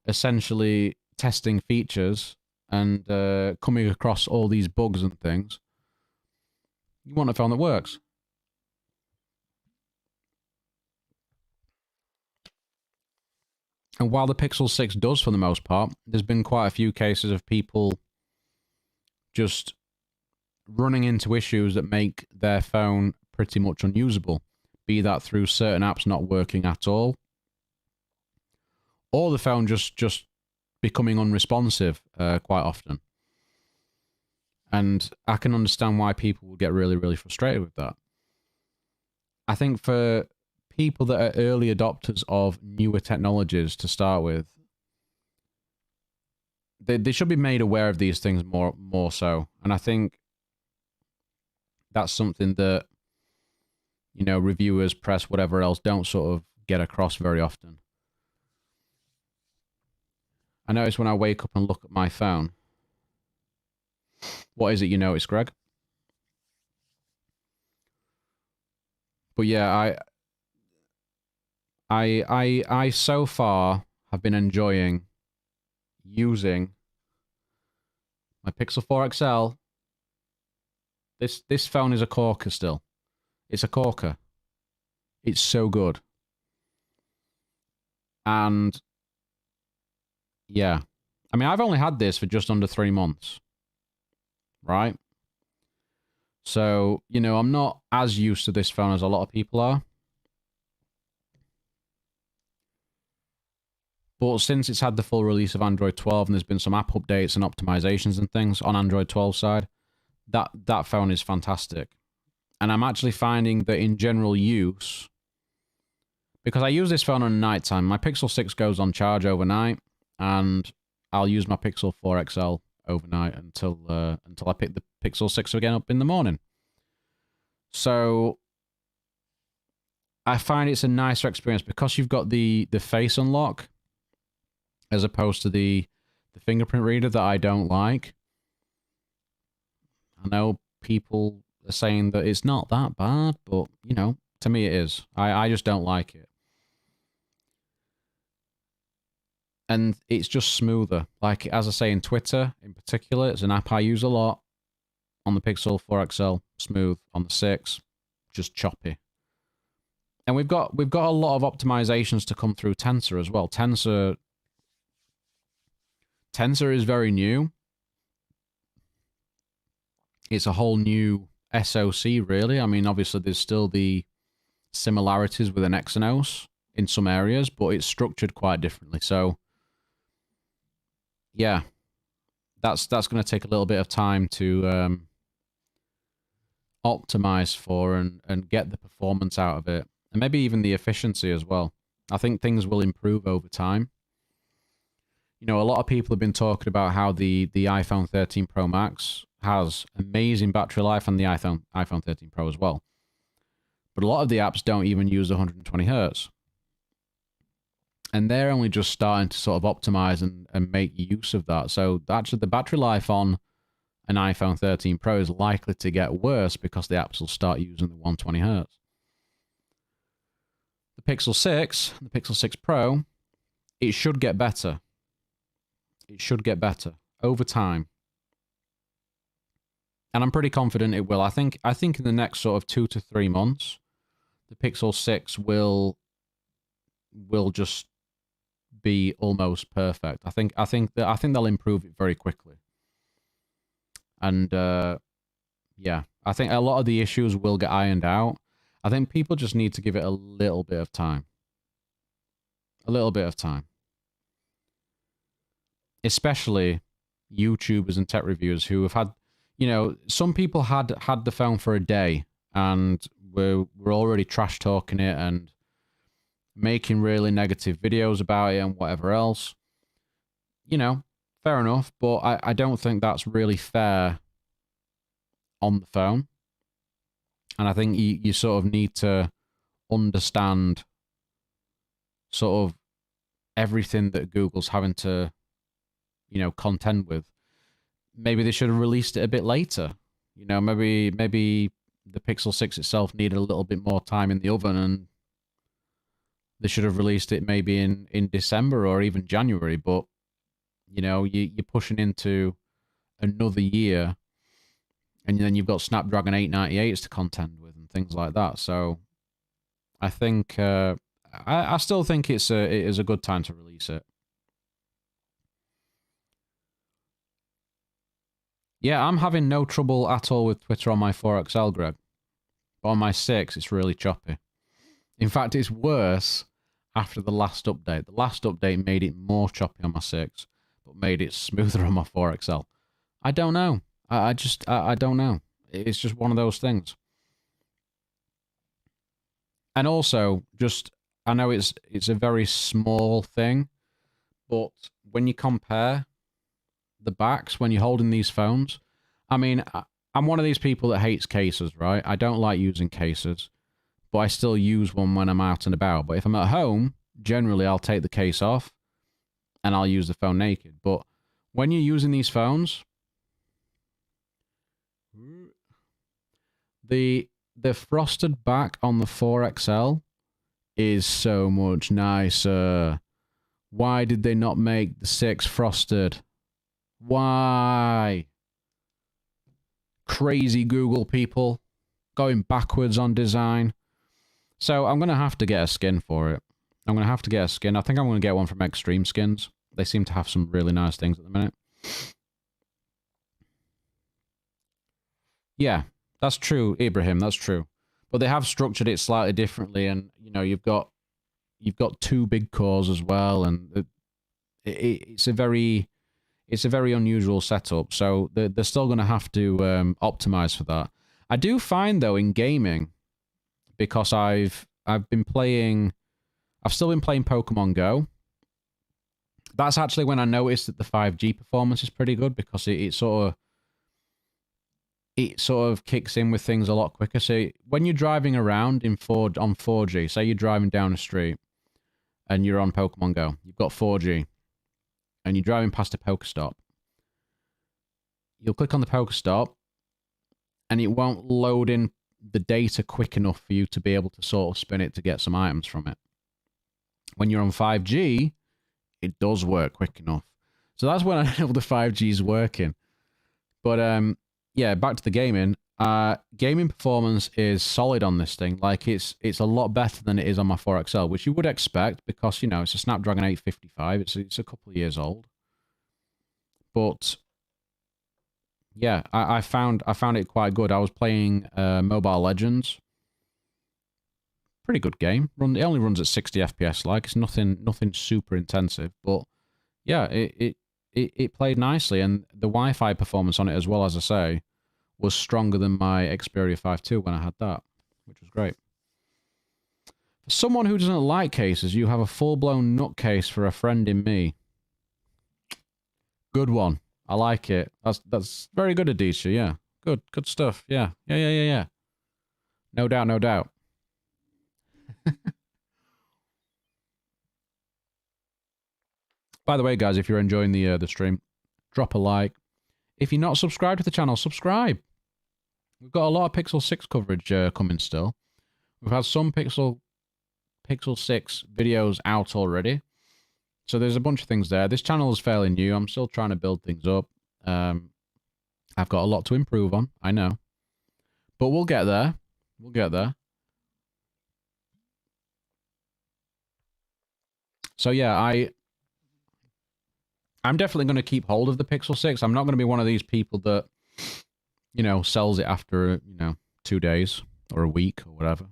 essentially testing features and coming across all these bugs and things. You want a phone that works. And while the Pixel 6 does for the most part, there's been quite a few cases of people just running into issues that make their phone pretty much unusable, be that through certain apps not working at all, or the phone just becoming unresponsive quite often. And I can understand why people will get really, really frustrated with that. I think for people that are early adopters of newer technologies to start with, they should be made aware of these things more so. And I think that's something that, reviewers, press, whatever else, don't sort of get across very often. I notice when I wake up and look at my phone. What is it you notice, Greg? But yeah, I so far have been enjoying using my Pixel 4 XL. This phone is a corker still. It's a corker. It's so good. And yeah, I mean, I've only had this for just under 3 months, right? So, I'm not as used to this phone as a lot of people are. But since it's had the full release of Android 12 and there's been some app updates and optimizations and things on Android 12 side, that phone is fantastic. And I'm actually finding that in general use, because I use this phone on nighttime, my Pixel 6 goes on charge overnight, and I'll use my Pixel 4 XL overnight until I pick the Pixel 6 again up in the morning. So I find it's a nicer experience because you've got the face unlock as opposed to the fingerprint reader that I don't like. I know people are saying that it's not that bad, but, you know, to me it is. I just don't like it. And it's just smoother. Like, as I say, in Twitter, in particular, it's an app I use a lot. On the Pixel 4 XL, smooth. On the 6, just choppy. And we've got a lot of optimizations to come through Tensor as well. Tensor is very new. It's a whole new SoC, really. I mean, obviously, there's still the similarities with an Exynos in some areas, but it's structured quite differently. So, yeah, that's going to take a little bit of time to optimize for and get the performance out of it, and maybe even the efficiency as well. I think things will improve over time. You know, a lot of people have been talking about how the iPhone 13 Pro Max has amazing battery life, and the iPhone 13 Pro as well. But a lot of the apps don't even use 120 hertz. And they're only just starting to sort of optimize and make use of that. So actually the battery life on an iPhone 13 Pro is likely to get worse because the apps will start using the 120 hertz. The Pixel 6, the Pixel 6 Pro, it should get better. It should get better over time. And I'm pretty confident it will. I think in the next sort of 2 to 3 months, the Pixel 6 will just be almost perfect. I think they'll improve it very quickly. And yeah, I think a lot of the issues will get ironed out. I think people just need to give it a little bit of time. A little bit of time. Especially YouTubers and tech reviewers who have had, you know, some people had the phone for a day and we're already trash talking it and making really negative videos about it and whatever else. You know, fair enough, but I don't think that's really fair on the phone. And I think you sort of need to understand sort of everything that Google's having to, you know, contend with. Maybe they should have released it a bit later. You know, maybe the Pixel 6 itself needed a little bit more time in the oven, and they should have released it maybe in December or even January. But, you know, you're pushing into another year, and then you've got Snapdragon 898s to contend with and things like that. So I think I still think it is a good time to release it. Yeah, I'm having no trouble at all with Twitter on my 4XL, Greg. But on my 6, it's really choppy. In fact, it's worse after the last update. The last update made it more choppy on my 6, but made it smoother on my 4XL. I don't know. I don't know. It's just one of those things. And also, just, I know it's a very small thing, but when you compare the backs, when you're holding these phones, I mean, I'm one of these people that hates cases, right? I don't like using cases, but I still use one when I'm out and about. But if I'm at home, generally I'll take the case off and I'll use the phone naked. But when you're using these phones, the frosted back on the 4XL is so much nicer. Why did they not make the 6 frosted? Why? Crazy Google people going backwards on design. So I'm going to have to get a skin for it. I'm going to have to get a skin. I think I'm going to get one from Extreme Skins. They seem to have some really nice things at the minute. Yeah, that's true, Ibrahim. That's true. But they have structured it slightly differently, and you know you've got 2 big cores as well, and it's a very unusual setup. So they're still going to have to optimize for that. I do find though in gaming, because I've still been playing Pokemon Go. That's actually when I noticed that the 5G performance is pretty good, because it sort of kicks in with things a lot quicker. So when you're driving around on 4G, say you're driving down the street and you're on Pokemon Go, you've got 4G, and you're driving past a Pokestop, you'll click on the Pokestop, and it won't load in the data quick enough for you to be able to sort of spin it to get some items from it. When you're on 5G, it does work quick enough. So that's when I know the 5G is working. But yeah, back to the gaming. Gaming performance is solid on this thing. Like it's a lot better than it is on my 4XL, which you would expect because, you know, it's a Snapdragon 855. It's a couple of years old. But yeah, I found it quite good. I was playing Mobile Legends. Pretty good game. It only runs at 60 FPS. Like it's nothing super intensive, but yeah, it played nicely, and the Wi-Fi performance on it, as well as I say, was stronger than my Xperia 5 II when I had that, which was great. For someone who doesn't like cases, you have a full-blown nutcase for a friend in me. Good one. I like it. That's very good, Adisha. Yeah, good stuff. Yeah. No doubt, no doubt. By the way, guys, if you're enjoying the stream, drop a like. If you're not subscribed to the channel, subscribe. We've got a lot of Pixel 6 coverage coming still. We've had some Pixel 6 videos out already. So there's a bunch of things there. This channel is fairly new. I'm still trying to build things up. I've got a lot to improve on, I know. But we'll get there. We'll get there. So yeah, I'm definitely going to keep hold of the Pixel 6. I'm not going to be one of these people that, you know, sells it after, you know, 2 days or a week or whatever.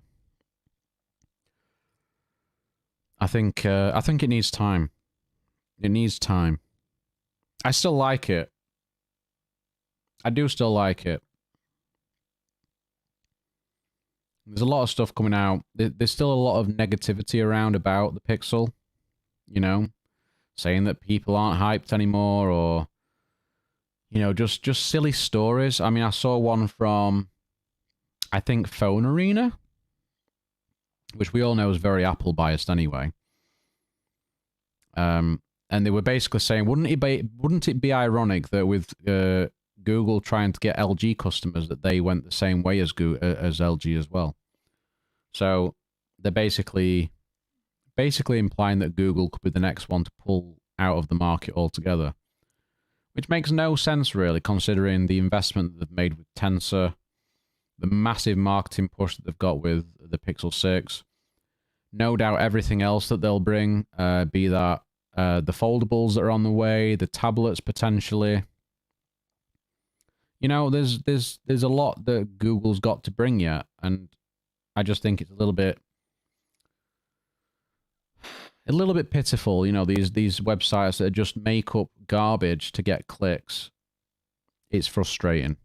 I think it needs time. It needs time. I still like it. I do still like it. There's a lot of stuff coming out. There's still a lot of negativity around about the Pixel, you know, saying that people aren't hyped anymore, or, you know, just silly stories. I mean, I saw one from, I think, Phone Arena, which we all know is very Apple biased anyway. And they were basically saying, wouldn't it be ironic that with Google trying to get LG customers, that they went the same way as LG as well? So they're basically implying that Google could be the next one to pull out of the market altogether, which makes no sense really, considering the investment that they've made with Tensor, the massive marketing push that they've got with the Pixel 6, no doubt everything else that they'll bring, be that the foldables that are on the way, the tablets potentially. You know, there's a lot that Google's got to bring yet, and I just think it's a little bit pitiful, you know, these websites that just make up garbage to get clicks. It's frustrating.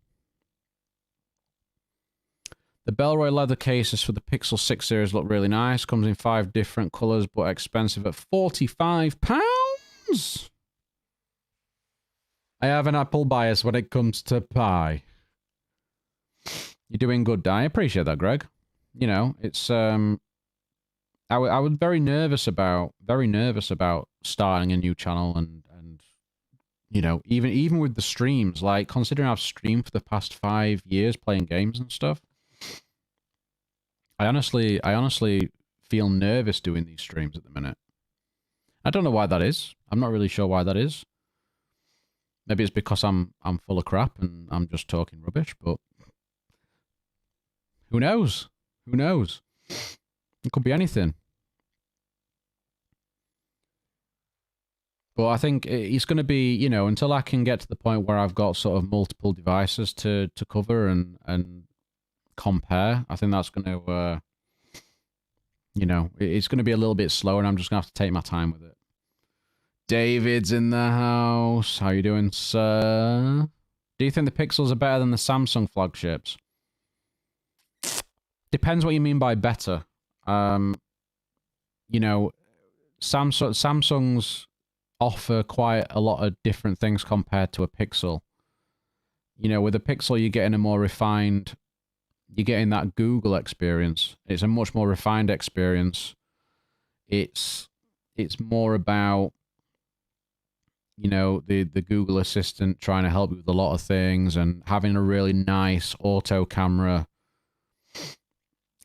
The Bellroy leather cases for the Pixel 6 series look really nice. Comes in 5 different colours, but expensive at £45. I have an Apple bias when it comes to pie. You're doing good, Di. I appreciate that, Greg. You know, it's I was very nervous about starting a new channel, and you know, even with the streams, like considering I've streamed for the past 5 years playing games and stuff, I honestly feel nervous doing these streams at the minute. I don't know why that is. I'm not really sure why that is. Maybe it's because I'm full of crap and I'm just talking rubbish, but who knows? Who knows? It could be anything. But I think it's going to be, you know, until I can get to the point where I've got sort of multiple devices to cover and compare, I think that's going to, you know, it's going to be a little bit slower, and I'm just going to have to take my time with it. David's in the house. How you doing, sir? Do you think the Pixels are better than the Samsung flagships? Depends what you mean by better. You know, Samsung's offer quite a lot of different things compared to a Pixel. You know, with a Pixel, you're getting a more refined... You're getting that Google experience. It's a much more refined experience. It's more about, you know, the Google Assistant trying to help you with a lot of things and having a really nice auto camera.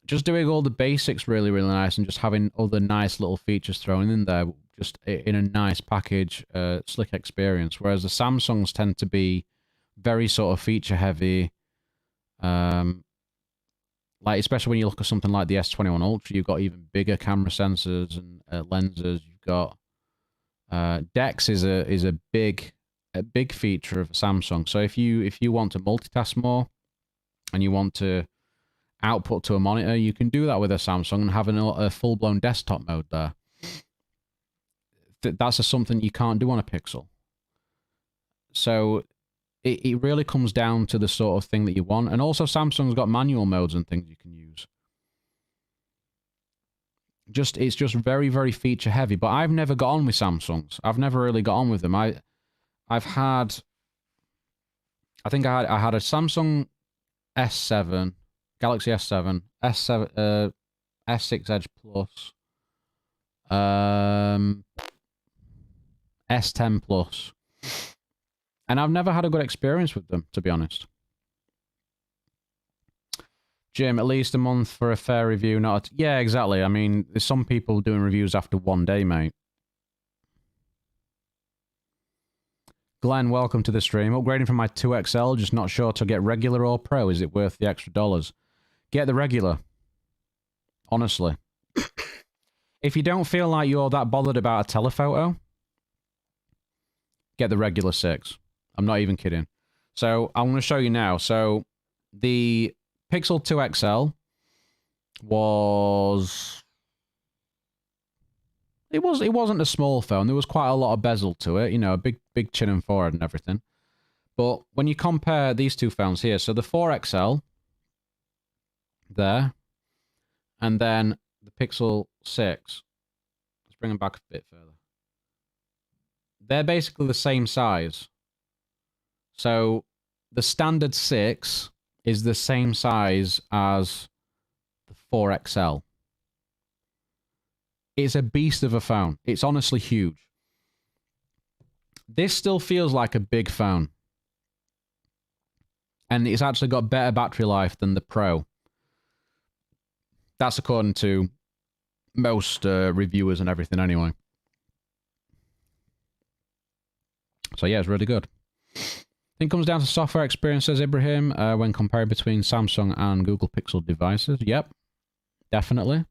Just doing all the basics really, really nice and just having other nice little features thrown in there, just in a nice package, slick experience. Whereas the Samsungs tend to be very sort of feature heavy. Like, especially when you look at something like the S21 Ultra, you've got even bigger camera sensors and lenses. You've got DeX is a big feature of Samsung. So if you want to multitask more and you want to output to a monitor, you can do that with a Samsung and have a full-blown desktop mode there. That's something you can't do on a Pixel. So it really comes down to the sort of thing that you want. And also Samsung's got manual modes and things you can use. It's just very, very feature heavy. But I've never got on with Samsungs. I've never really got on with them. I think I had a Samsung S7, Galaxy S7, S6 Edge Plus, S10 Plus. And I've never had a good experience with them, to be honest. Jim, at least a month for a fair review, not... Yeah, exactly. I mean, there's some people doing reviews after one day, mate. Glenn, welcome to the stream. Upgrading from my 2XL, just not sure to get regular or pro. Is it worth the extra dollars? Get the regular. Honestly. If you don't feel like you're that bothered about a telephoto, get the regular 6. I'm not even kidding. So I'm going to show you now. So the Pixel 2 XL was... It wasn't a small phone. There was quite a lot of bezel to it. You know, a big chin and forehead and everything. But when you compare these two phones here, so the 4XL there, and then the Pixel 6. Let's bring them back a bit further. They're basically the same size. So the standard 6 is the same size as the 4XL. It's a beast of a phone. It's honestly huge. This still feels like a big phone. And it's actually got better battery life than the Pro. That's according to most reviewers and everything anyway. So yeah, it's really good. I think it comes down to software experience, says Ibrahim, when comparing between Samsung and Google Pixel devices. Yep, definitely.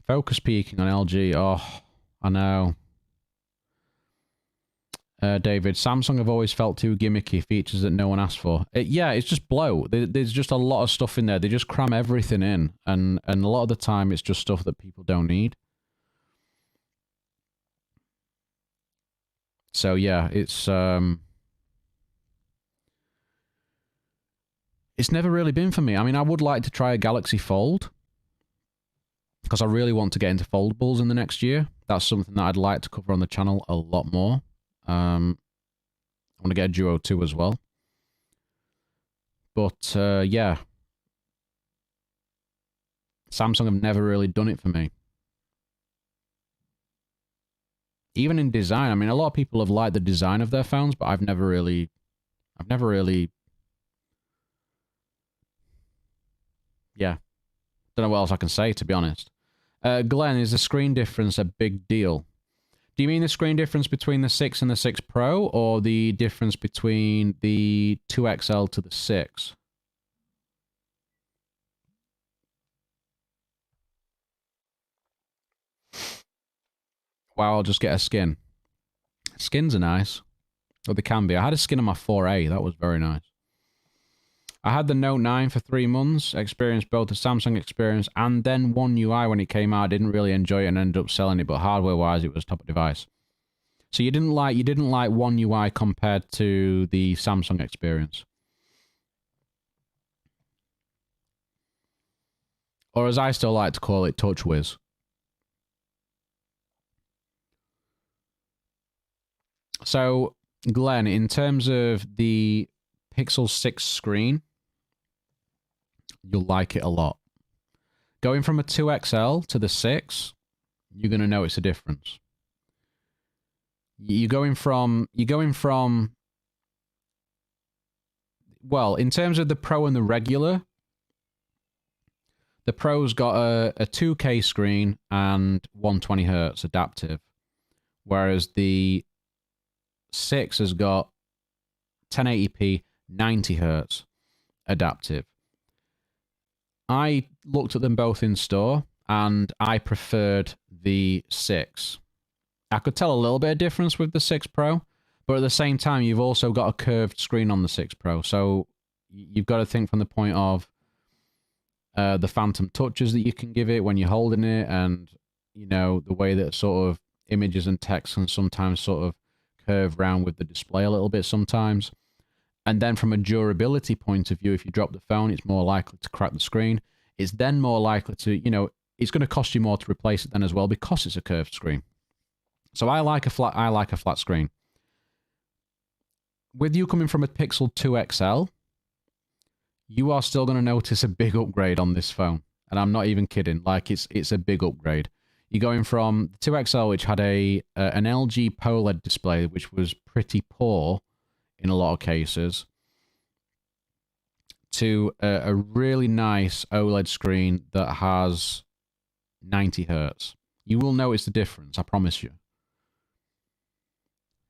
Focus peaking on LG. Oh, I know. David, Samsung have always felt too gimmicky, features that no one asked for. Yeah, it's just blow. There's just a lot of stuff in there. They just cram everything in. And a lot of the time, it's just stuff that people don't need. So yeah, it's never really been for me. I mean, I would like to try a Galaxy Fold because I really want to get into foldables in the next year. That's something that I'd like to cover on the channel a lot more. I want to get a Duo 2 as well. But yeah, Samsung have never really done it for me. Even in design, I mean, a lot of people have liked the design of their phones, but I've never really, yeah. Don't know what else I can say, to be honest. Glenn, is the screen difference a big deal? Do you mean the screen difference between the 6 and the 6 Pro, or the difference between the 2XL to the 6? Wow, I'll just get a skin. Skins are nice. Or they can be. I had a skin on my 4A. That was very nice. I had the Note 9 for 3 months, experienced both the Samsung experience and then One UI when it came out. I didn't really enjoy it and ended up selling it, but hardware-wise, it was top of device. So you didn't like One UI compared to the Samsung experience, or as I still like to call it, TouchWiz. So, Glenn, in terms of the Pixel 6 screen, you'll like it a lot. Going from a 2XL to the 6, you're going to notice a difference. You're going from, well, in terms of the Pro and the regular, the Pro's got a 2K screen and 120Hz adaptive, whereas the 6 has got 1080p 90Hz adaptive. I looked at them both in store, and I preferred the 6. I could tell a little bit of difference with the 6 Pro, but at the same time, you've also got a curved screen on the 6 Pro, so you've got to think from the point of the phantom touches that you can give it when you're holding it, and, you know, the way that sort of images and text can sometimes sort of curve round with the display a little bit sometimes. And then from a durability point of view, if you drop the phone, it's more likely to crack the screen. It's then more likely to, you know, it's going to cost you more to replace it then as well because it's a curved screen. So I like a flat screen. With you coming from a Pixel 2 XL, you are still going to notice a big upgrade on this phone. And I'm not even kidding. Like, it's a big upgrade. You're going from the 2 XL, which had an LG POLED display, which was pretty poor in a lot of cases, to a really nice OLED screen that has 90Hz. You will notice the difference, I promise you.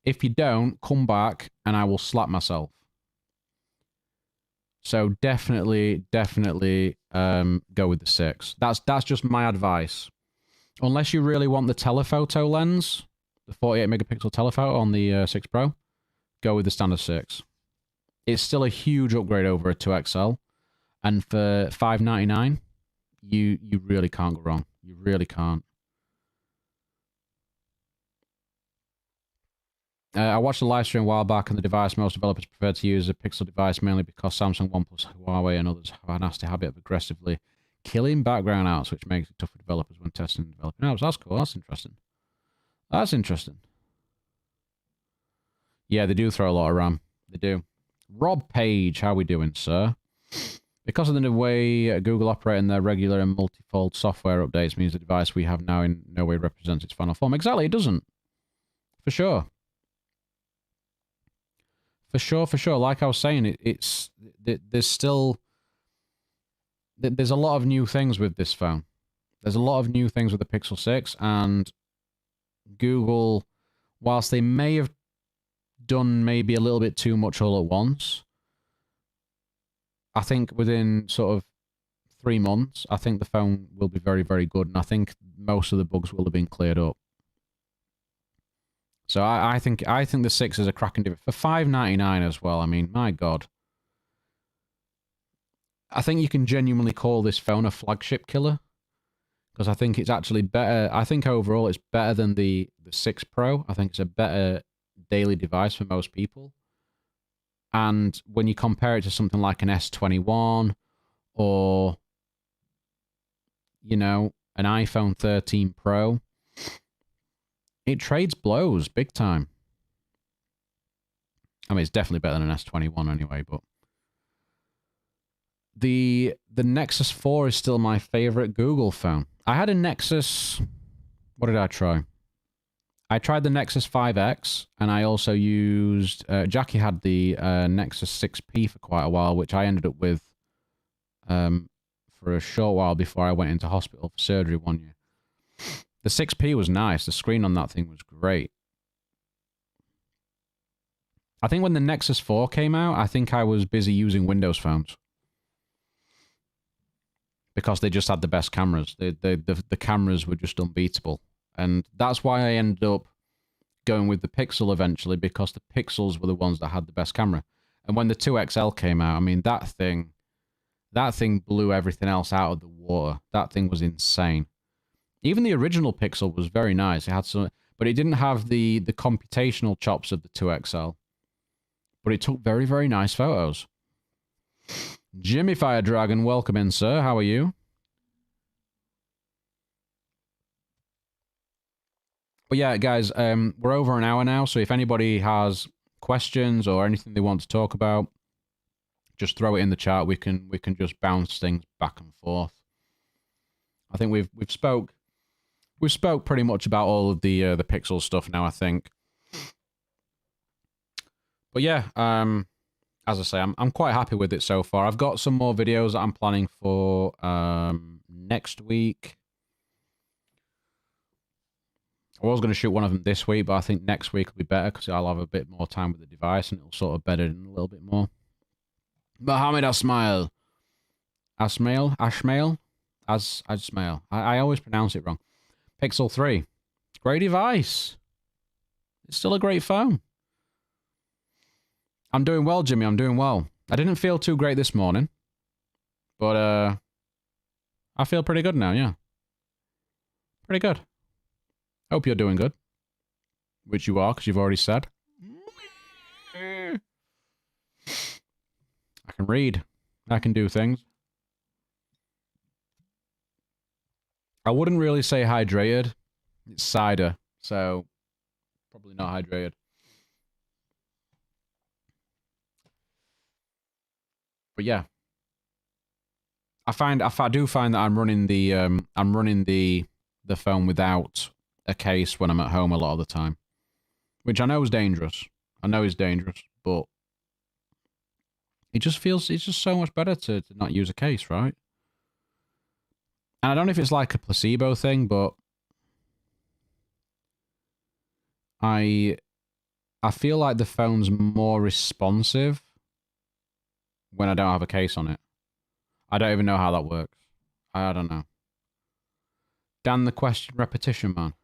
If you don't, come back and I will slap myself. So definitely go with the 6. That's just my advice. Unless you really want the telephoto lens, the 48 megapixel telephoto on the 6 Pro, go with the standard 6. It's still a huge upgrade over a 2XL, and for $599, you really can't go wrong. You really can't. I watched a live stream a while back, and the device most developers prefer to use a Pixel device mainly because Samsung, OnePlus, Huawei, and others have a nasty habit of aggressively killing background apps, which makes it tough for developers when testing and developing apps. That's cool. That's interesting. That's interesting. Yeah, they do throw a lot of RAM. They do. Rob Page, how we doing, sir? Because of the way Google operate in their regular and multifold software updates means the device we have now in no way represents its final form. Exactly, it doesn't. For sure. For sure. Like I was saying, there's still... There's a lot of new things with this phone. There's a lot of new things with the Pixel 6, and Google, whilst they may have done maybe a little bit too much all at once, I think within sort of 3 months, I think the phone will be very, very good, and I think most of the bugs will have been cleared up. So I think the 6 is a cracking device for $599 as well. I mean, my God. I think you can genuinely call this phone a flagship killer, because I think it's actually better. I think overall it's better than the 6 Pro. I think it's a better daily device for most people. And when you compare it to something like an S21 or, you know, an iPhone 13 Pro, it trades blows big time. I mean, it's definitely better than an S21 anyway, but the Nexus 4 is still my favorite Google phone. I had a Nexus... What did I try? I tried the Nexus 5X, and I also used... Jackie had the Nexus 6P for quite a while, which I ended up with for a short while before I went into hospital for surgery one year. The 6P was nice. The screen on that thing was great. I think when the Nexus 4 came out, I think I was busy using Windows phones, because they just had the best cameras. The cameras were just unbeatable. And that's why I ended up going with the Pixel eventually, because the Pixels were the ones that had the best camera. And when the 2XL came out, I mean, that thing blew everything else out of the water. That thing was insane. Even the original Pixel was very nice. It had some, but it didn't have the computational chops of the 2XL. But it took very, very nice photos. Jimmy Fire Dragon, welcome in, sir. How are you? But yeah, guys, we're over an hour now, so if anybody has questions or anything they want to talk about, just throw it in the chat. We can just bounce things back and forth. I think we've spoke pretty much about all of the Pixel stuff now, I think. But yeah, as I say, I'm quite happy with it so far. I've got some more videos that I'm planning for next week. I was going to shoot one of them this week, but I think next week will be better because I'll have a bit more time with the device and it'll sort of bed it in a little bit more. Mohammed Asmail. Asmail? Asmail. I always pronounce it wrong. Pixel 3. Great device. It's still a great phone. I'm doing well, Jimmy. I'm doing well. I didn't feel too great this morning. But I feel pretty good now, yeah. Pretty good. Hope you're doing good. Which you are, because you've already said. I can read. I can do things. I wouldn't really say hydrated. It's cider, so probably not hydrated. But yeah. I do find that I'm running the phone without a case when I'm at home a lot of the time, which I know is dangerous. I know is dangerous, but it just feels it's just so much better to not use a case, right? And I don't know if it's like a placebo thing, but I feel like the phone's more responsive when I don't have a case on it. I don't even know how that works. I don't know. Dan, the question repetition, man.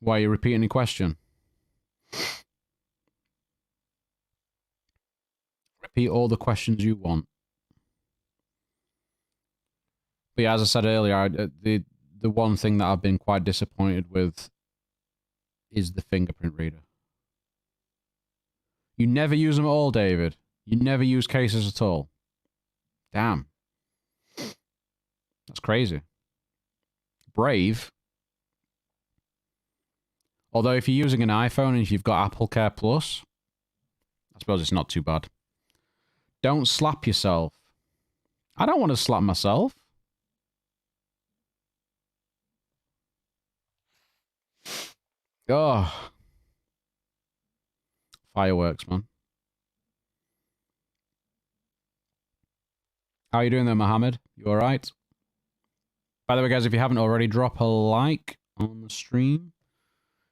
Why are you repeating the question? Repeat all the questions you want. But yeah, as I said earlier, the one thing that I've been quite disappointed with is the fingerprint reader. You never use them at all, David. You never use cases at all. Damn. That's crazy. Brave. Although if you're using an iPhone and if you've got Apple Care Plus, I suppose it's not too bad. Don't slap yourself. I don't want to slap myself. Oh. Fireworks, man. How are you doing there, Mohammed? You alright? By the way, guys, if you haven't already, drop a like on the stream.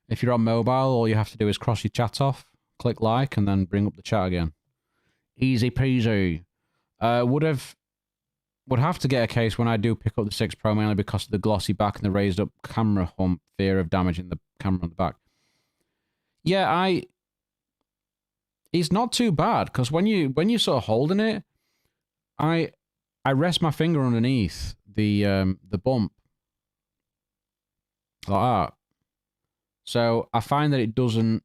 If you're on mobile, all you have to do is cross your chat off, click like, and then bring up the chat again. Easy peasy. Would have to get a case when I do pick up the 6 Pro, mainly because of the glossy back and the raised up camera hump, fear of damaging the camera on the back. Yeah, it's not too bad, because when you're sort of holding it, I rest my finger underneath the bump like that. So I find that it doesn't.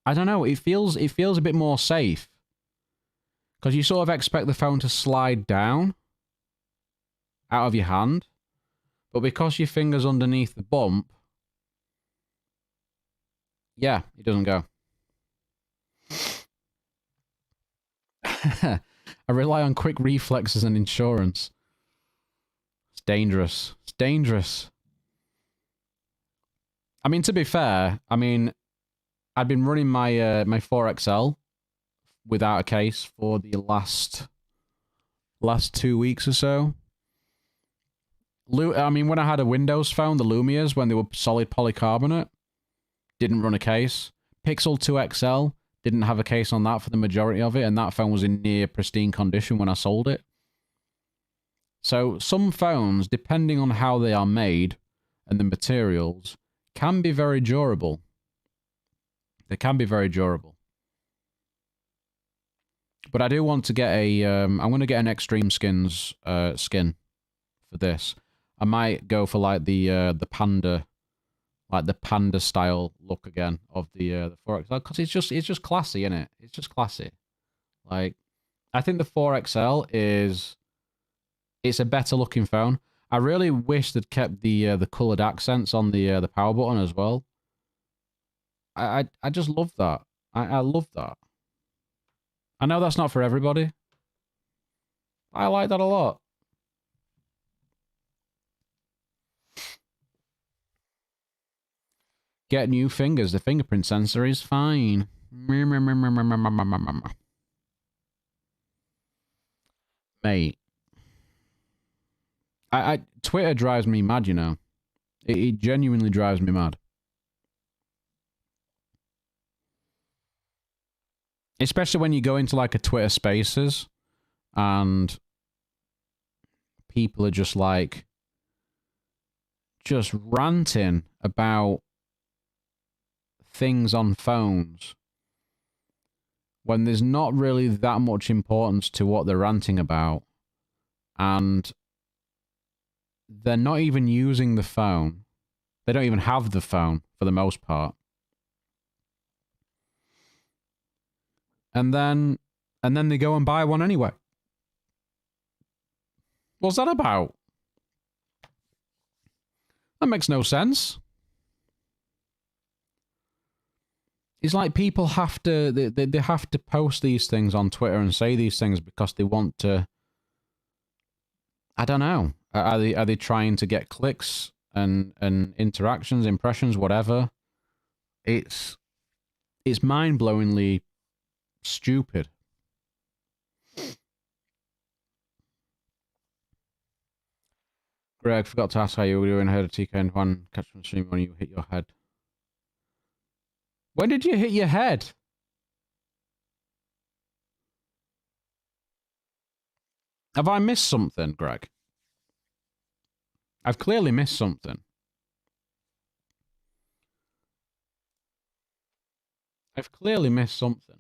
I don't know. It feels a bit more safe because you sort of expect the phone to slide down out of your hand, but because your finger's underneath the bump, yeah, it doesn't go. I rely on quick reflexes and insurance. It's dangerous. It's dangerous. I mean, to be fair, I've been running my my 4XL without a case for the last 2 weeks or so. When I had a Windows phone, the Lumias, when they were solid polycarbonate, didn't run a case. Pixel 2XL didn't have a case on that for the majority of it, and that phone was in near pristine condition when I sold it. So some phones, depending on how they are made and the materials, can be very durable. They can be very durable. But I do want to get a... I'm going to get an Extreme Skins skin for this. I might go for like the panda... Like the panda style look again of the 4XL. Because it's just classy, isn't it? It's just classy. Like, I think the 4XL is... It's a better looking phone. I really wish they'd kept the coloured accents on the power button as well. I just love that. I love that. I know that's not for everybody. I like that a lot. Get new fingers. The fingerprint sensor is fine. Mate. Twitter drives me mad, you know. It genuinely drives me mad. Especially when you go into like a Twitter Spaces and people are just like just ranting about things on phones when there's not really that much importance to what they're ranting about, and they're not even using the phone. They don't even have the phone for the most part. And then they go and buy one anyway. What's that about? That makes no sense. It's like people have to... They have to post these things on Twitter and say these things because they want to... I don't know. Are they trying to get clicks and interactions, impressions, whatever? It's mind-blowingly stupid. Greg, forgot to ask how you were doing ahead of TK1. Catch from stream when you hit your head. When did you hit your head? Have I missed something, Greg? I've clearly missed something. I've clearly missed something.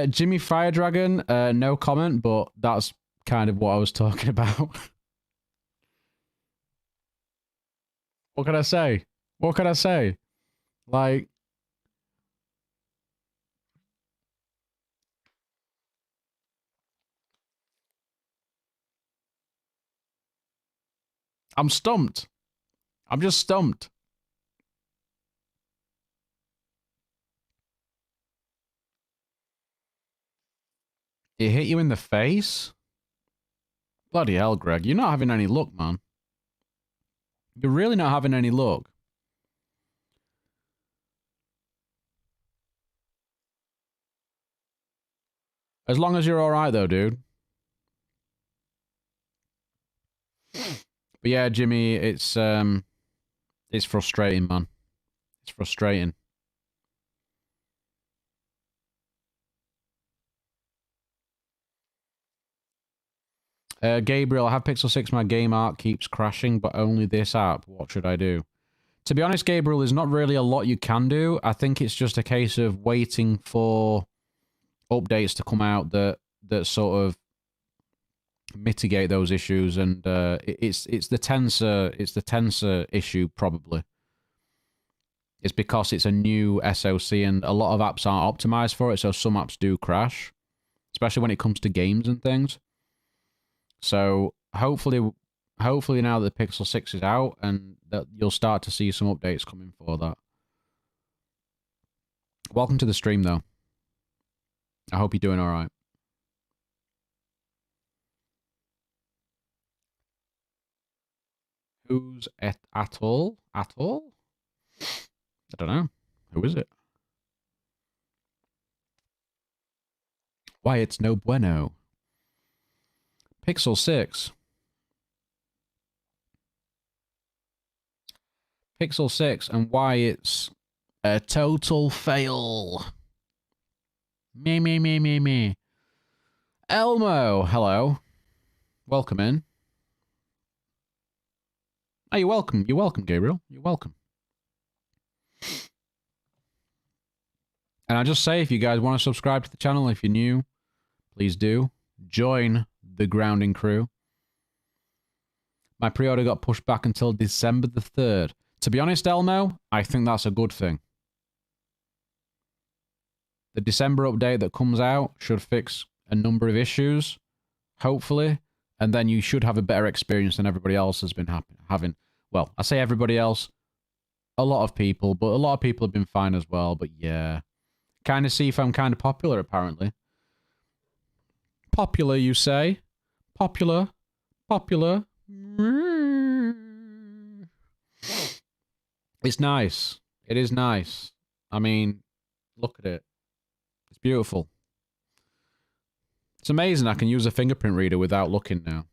Jimmy Fire Dragon, no comment, but that's kind of what I was talking about. What can I say? What can I say? Like, I'm stumped. I'm just stumped. It hit you in the face? Bloody hell, Greg. You're not having any luck, man. You're really not having any luck. As long as you're alright, though, dude. But yeah, Jimmy, it's frustrating, man. It's frustrating. Gabriel, I have Pixel 6. My game art keeps crashing, but only this app. What should I do? To be honest, Gabriel, there's not really a lot you can do. I think it's just a case of waiting for updates to come out that sort of mitigate those issues, and it's the tensor issue probably. It's because it's a new SoC and a lot of apps aren't optimized for it, so some apps do crash, especially when it comes to games and things. So hopefully now that the Pixel 6 is out, and that you'll start to see some updates coming for that. Welcome to the stream, though. I hope you're doing all right. Who's at all? At all? I don't know. Who is it? Why, it's no bueno. Pixel 6. Pixel 6 and why it's a total fail. Me. Elmo, hello. Welcome in. Oh, you're welcome. You're welcome, Gabriel. You're welcome. And I just say, if you guys want to subscribe to the channel, if you're new, please do. Join the grounding crew. My pre-order got pushed back until December the 3rd. To be honest, Elmo, I think that's a good thing. The December update that comes out should fix a number of issues, hopefully, and then you should have a better experience than everybody else has been having. Well, I say everybody else, a lot of people, but a lot of people have been fine as well, but yeah. Kind of see if I'm kind of popular, apparently. Popular, you say? Popular? Popular? It's nice. It is nice. I mean, look at it. It's beautiful. It's amazing I can use a fingerprint reader without looking now.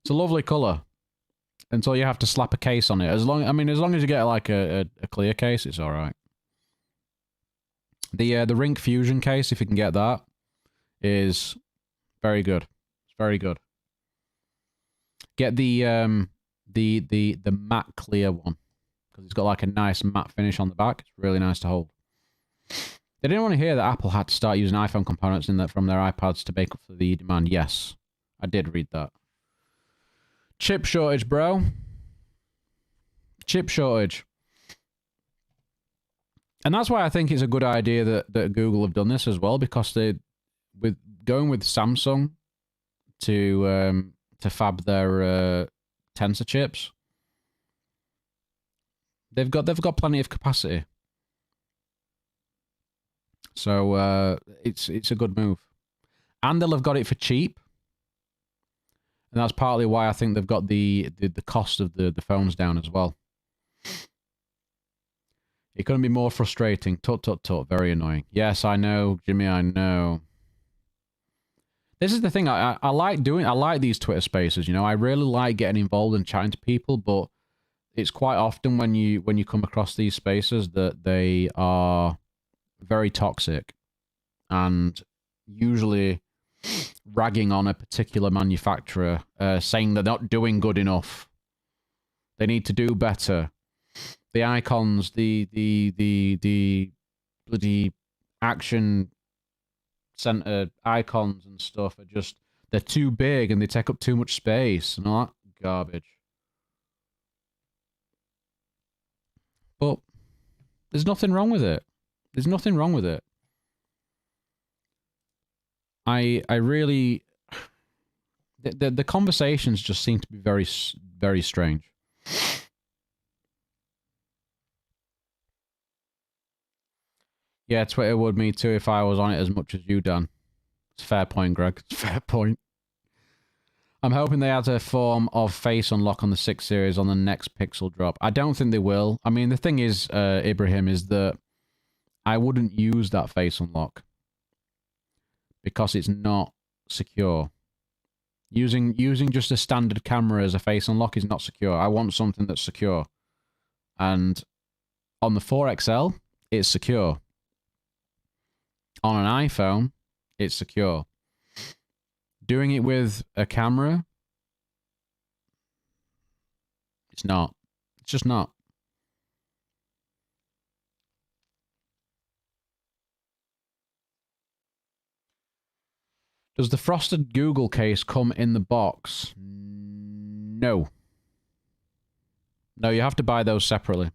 It's a lovely colour. Until you have to slap a case on it. As long as you get like a clear case, it's alright. The Rink Fusion case, if you can get that, is very good. It's very good. Get the matte clear one, because it's got like a nice matte finish on the back. It's really nice to hold. They didn't want to hear that Apple had to start using iPhone components from their iPads to make up for the demand. Yes, I did read that. Chip shortage, bro. Chip shortage. And that's why I think it's a good idea that Google have done this as well, because with Samsung to fab their Tensor chips, they've got plenty of capacity. So it's a good move. And they'll have got it for cheap. And that's partly why I think they've got the cost of the phones down as well. It couldn't be more frustrating. Tut, tut, tut. Very annoying. Yes, I know, Jimmy, I know. This is the thing. I like these Twitter spaces, you know. I really like getting involved and chatting to people, but it's quite often when you come across these spaces that they are very toxic and usually ragging on a particular manufacturer, saying they're not doing good enough. They need to do better. The icons, the bloody action center icons and stuff are just, they're too big and they take up too much space and all that garbage. But there's nothing wrong with it. There's nothing wrong with it. I really... The conversations just seem to be very, very strange. Yeah, Twitter would, me too, if I was on it as much as you, Dan. It's a fair point, Greg. It's a fair point. I'm hoping they add a form of face unlock on the 6 series on the next Pixel drop. I don't think they will. I mean, the thing is, Ibrahim, is that I wouldn't use that face unlock because it's not secure. Using just a standard camera as a face unlock is not secure. I want something that's secure. And on the 4XL, it's secure. On an iPhone, it's secure. Doing it with a camera, it's not. It's just not. Does the frosted Google case come in the box? No. No, you have to buy those separately.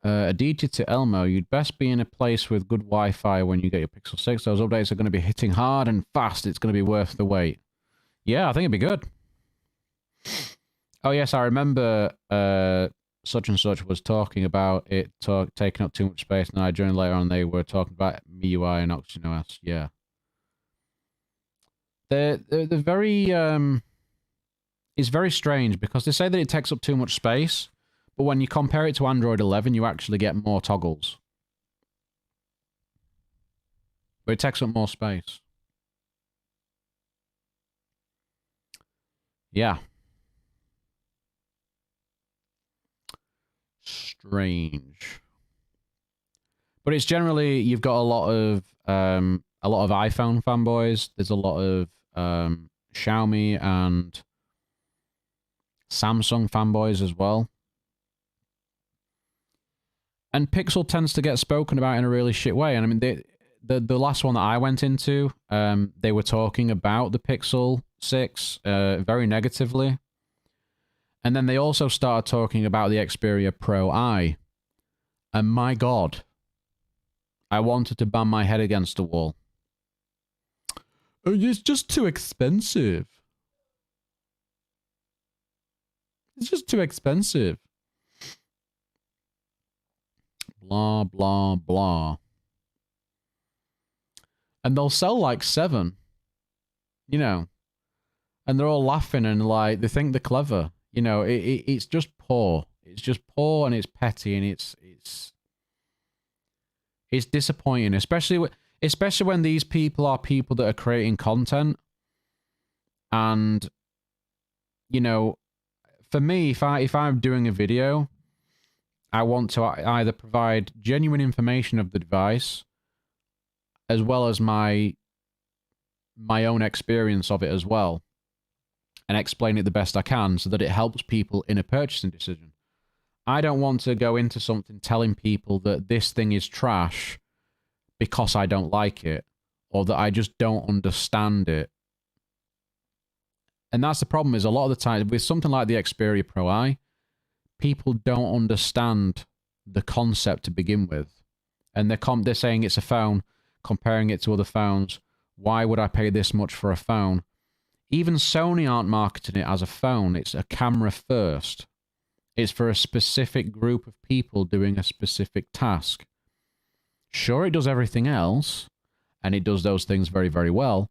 Aditya to Elmo, you'd best be in a place with good Wi-Fi when you get your Pixel 6. Those updates are going to be hitting hard and fast. It's going to be worth the wait. Yeah, I think it'd be good. Oh, yes, I remember such and such was talking about it taking up too much space, and I joined later on. They were talking about MIUI and OxygenOS. Yeah. They're very... It's very strange because they say that it takes up too much space, but when you compare it to Android 11, you actually get more toggles. But it takes up more space. Yeah. Strange. But it's generally, you've got a lot of iPhone fanboys. There's a lot of Xiaomi and Samsung fanboys as well. And Pixel tends to get spoken about in a really shit way. And I mean, the last one that I went into, they were talking about the Pixel 6 very negatively. And then they also started talking about the Xperia Pro I. And my God, I wanted to bang my head against the wall. Oh, it's just too expensive. It's just too expensive. Blah, blah, blah. And they'll sell like 7. You know. And they're all laughing and like, they think they're clever. You know, it's just poor. It's just poor and it's petty and it's disappointing, especially when these people are people that are creating content. And, you know, for me, if I'm doing a video, I want to either provide genuine information of the device as well as my own experience of it as well, and explain it the best I can so that it helps people in a purchasing decision. I don't want to go into something telling people that this thing is trash because I don't like it or that I just don't understand it. And that's the problem, is a lot of the time with something like the Xperia Pro I, people don't understand the concept to begin with. And they're saying it's a phone, comparing it to other phones. Why would I pay this much for a phone? Even Sony aren't marketing it as a phone. It's a camera first. It's for a specific group of people doing a specific task. Sure, it does everything else, and it does those things very, very well,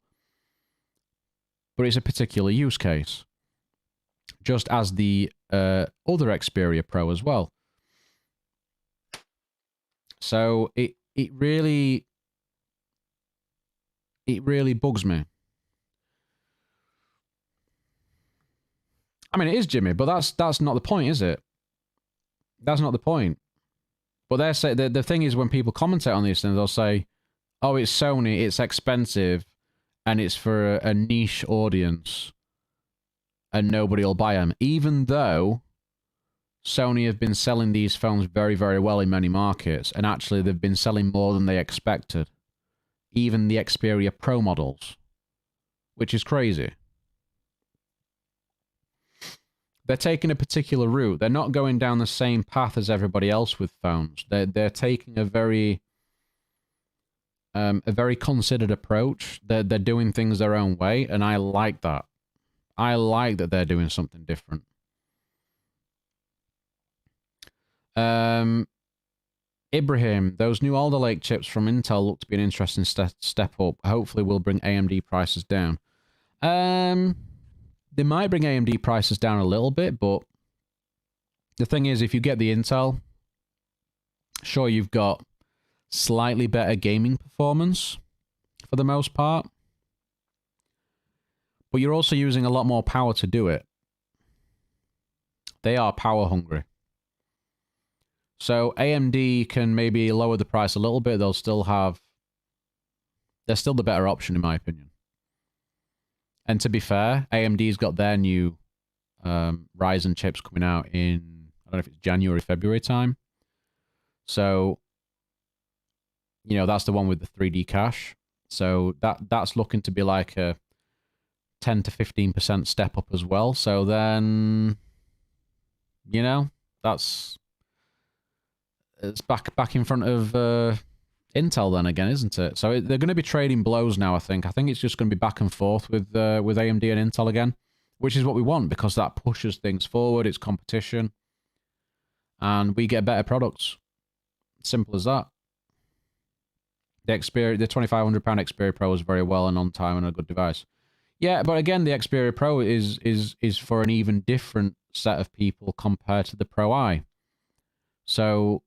but it's a particular use case. Just as the other Xperia Pro as well. So it really bugs me. I mean, it is Jimmy, but that's not the point, is it? That's not the point. But they're saying the thing is, when people commentate on these things, they'll say, "Oh, it's Sony, it's expensive, and it's for a niche audience, and nobody will buy them." Even though Sony have been selling these phones very, very well in many markets, and actually they've been selling more than they expected. Even the Xperia Pro models, which is crazy. They're taking a particular route. They're not going down the same path as everybody else with phones. They're taking a very considered approach. They're doing things their own way, and I like that. I like that they're doing something different. Ibrahim, those new Alder Lake chips from Intel look to be an interesting step up. Hopefully will bring AMD prices down. They might bring AMD prices down a little bit, but the thing is, if you get the Intel, sure, you've got slightly better gaming performance for the most part, but you're also using a lot more power to do it. They are power hungry. So AMD can maybe lower the price a little bit. They're still the better option, in my opinion. And to be fair, AMD's got their new Ryzen chips coming out in, I don't know if it's January, February time. So, you know, that's the one with the 3D cache. So that's looking to be like a 10 to 15% step up as well. So then, you know, it's back in front of Intel then again, isn't it? So they're going to be trading blows now, I think. I think it's just going to be back and forth with AMD and Intel again, which is what we want, because that pushes things forward. It's competition. And we get better products. Simple as that. The £2,500 Xperia Pro is very well and on time and a good device. Yeah, but again, the Xperia Pro is for an even different set of people compared to the Pro I. So,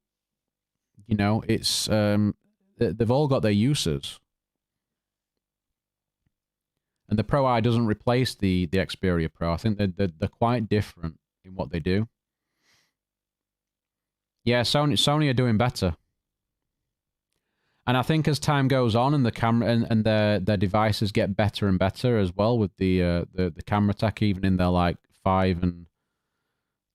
you know, it's they've all got their uses. And the Pro Eye doesn't replace the Xperia Pro. I think they're quite different in what they do. Yeah, Sony are doing better. And I think as time goes on and the camera and their devices get better and better as well with the camera tech, even in their like 5 and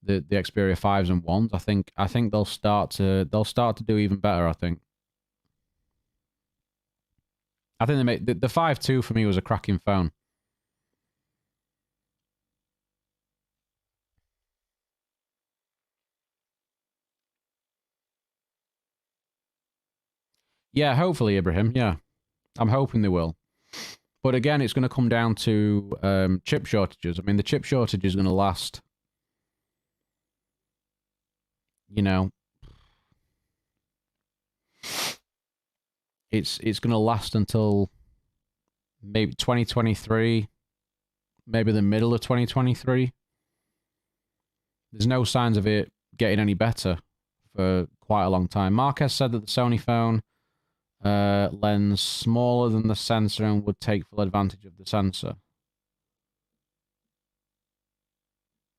the Xperia 5s and 1s, I think they'll start to do even better, I think. I think they made the 5.2 for me was a cracking phone. Yeah, hopefully, Ibrahim. Yeah, I'm hoping they will. But again, it's going to come down to chip shortages. I mean, the chip shortage is going to last, you know, it's going to last until maybe 2023, maybe the middle of 2023. There's no signs of it getting any better for quite a long time. Marquez said that the Sony phone lens smaller than the sensor and would take full advantage of the sensor.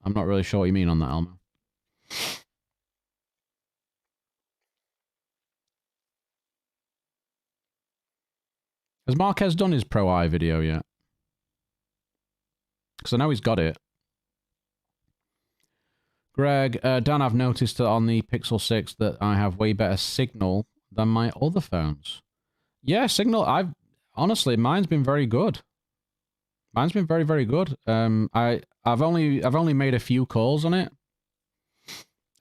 I'm not really sure what you mean on that, Elmo. Has Marquez done his Pro Eye video yet? Because I know he's got it. Greg, Dan, I've noticed that on the Pixel 6 that I have way better signal than my other phones. Yeah, signal. Honestly, mine's been very good. Mine's been very, very good. I've only made a few calls on it,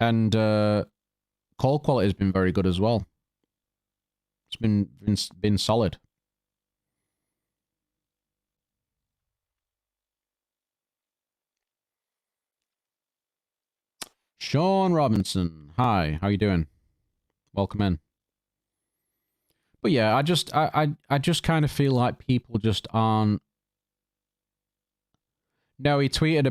and call quality has been very good as well. It's been solid. Sean Robinson, hi, how you doing? Welcome in. But yeah, I just kind of feel like people just aren't. No, he tweeted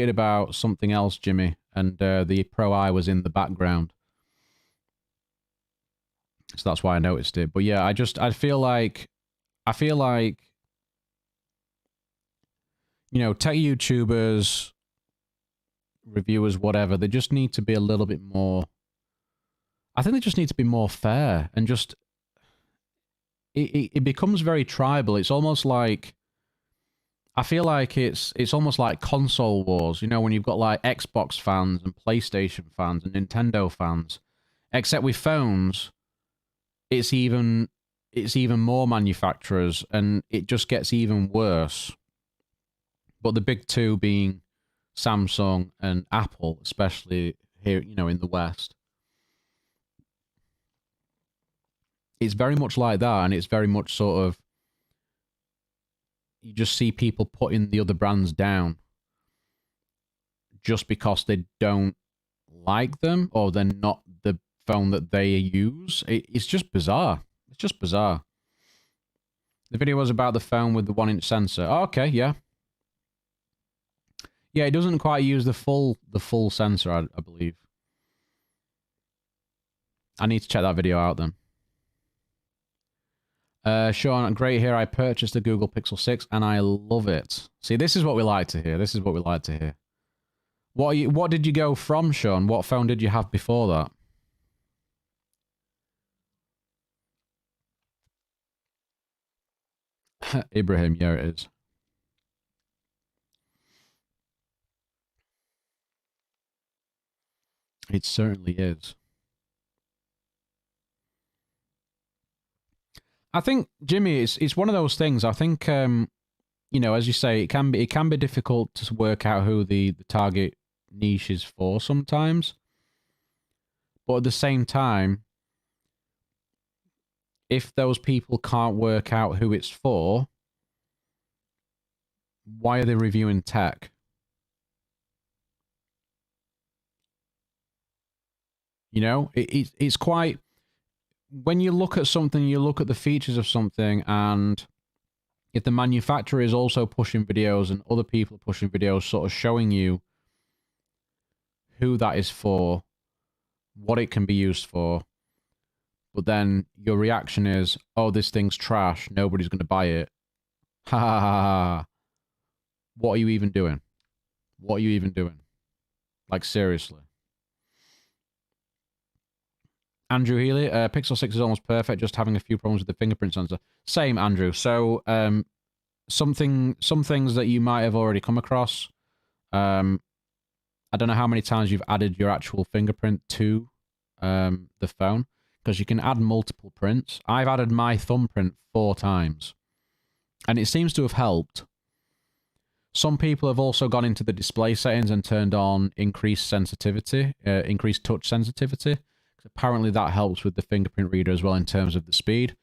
about something else, Jimmy, and the Pro Eye was in the background, so that's why I noticed it. But yeah, I feel like, you know, tech YouTubers, reviewers, whatever, they just need to be a little bit more. I think they just need to be more fair and just. It becomes very tribal. It's almost like. I feel like it's almost like console wars, you know, when you've got like Xbox fans and PlayStation fans and Nintendo fans. Except with phones, it's even more manufacturers and it just gets even worse. But the big two being Samsung and Apple, especially here, you know, in the West. It's very much like that, and it's very much sort of, you just see people putting the other brands down just because they don't like them or they're not the phone that they use. It's just bizarre. It's just bizarre. The video was about the phone with the 1-inch sensor. Oh, okay, yeah. Yeah, it doesn't quite use the full sensor, I believe. I need to check that video out then. Sean, great here. I purchased the Google Pixel 6 and I love it. See, this is what we like to hear. This is what we like to hear. What did you go from, Sean? What phone did you have before that? Ibrahim, yeah, it is. It certainly is. I think, Jimmy, it's one of those things. I think, you know, as you say, it can be difficult to work out who the target niche is for sometimes. But at the same time, if those people can't work out who it's for, why are they reviewing tech? You know, it's quite. When you look at something, you look at the features of something, and if the manufacturer is also pushing videos and other people are pushing videos, sort of showing you who that is for, what it can be used for, but then your reaction is, oh, this thing's trash, nobody's going to buy it. Ha ha ha ha. What are you even doing? What are you even doing? Like, seriously. Andrew Healy, Pixel 6 is almost perfect, just having a few problems with the fingerprint sensor. Same, Andrew. So, some things that you might have already come across. I don't know how many times you've added your actual fingerprint to the phone, because you can add multiple prints. I've added my thumbprint 4 times, and it seems to have helped. Some people have also gone into the display settings and turned on increased sensitivity, increased touch sensitivity. Apparently that helps with the fingerprint reader as well in terms of the speed.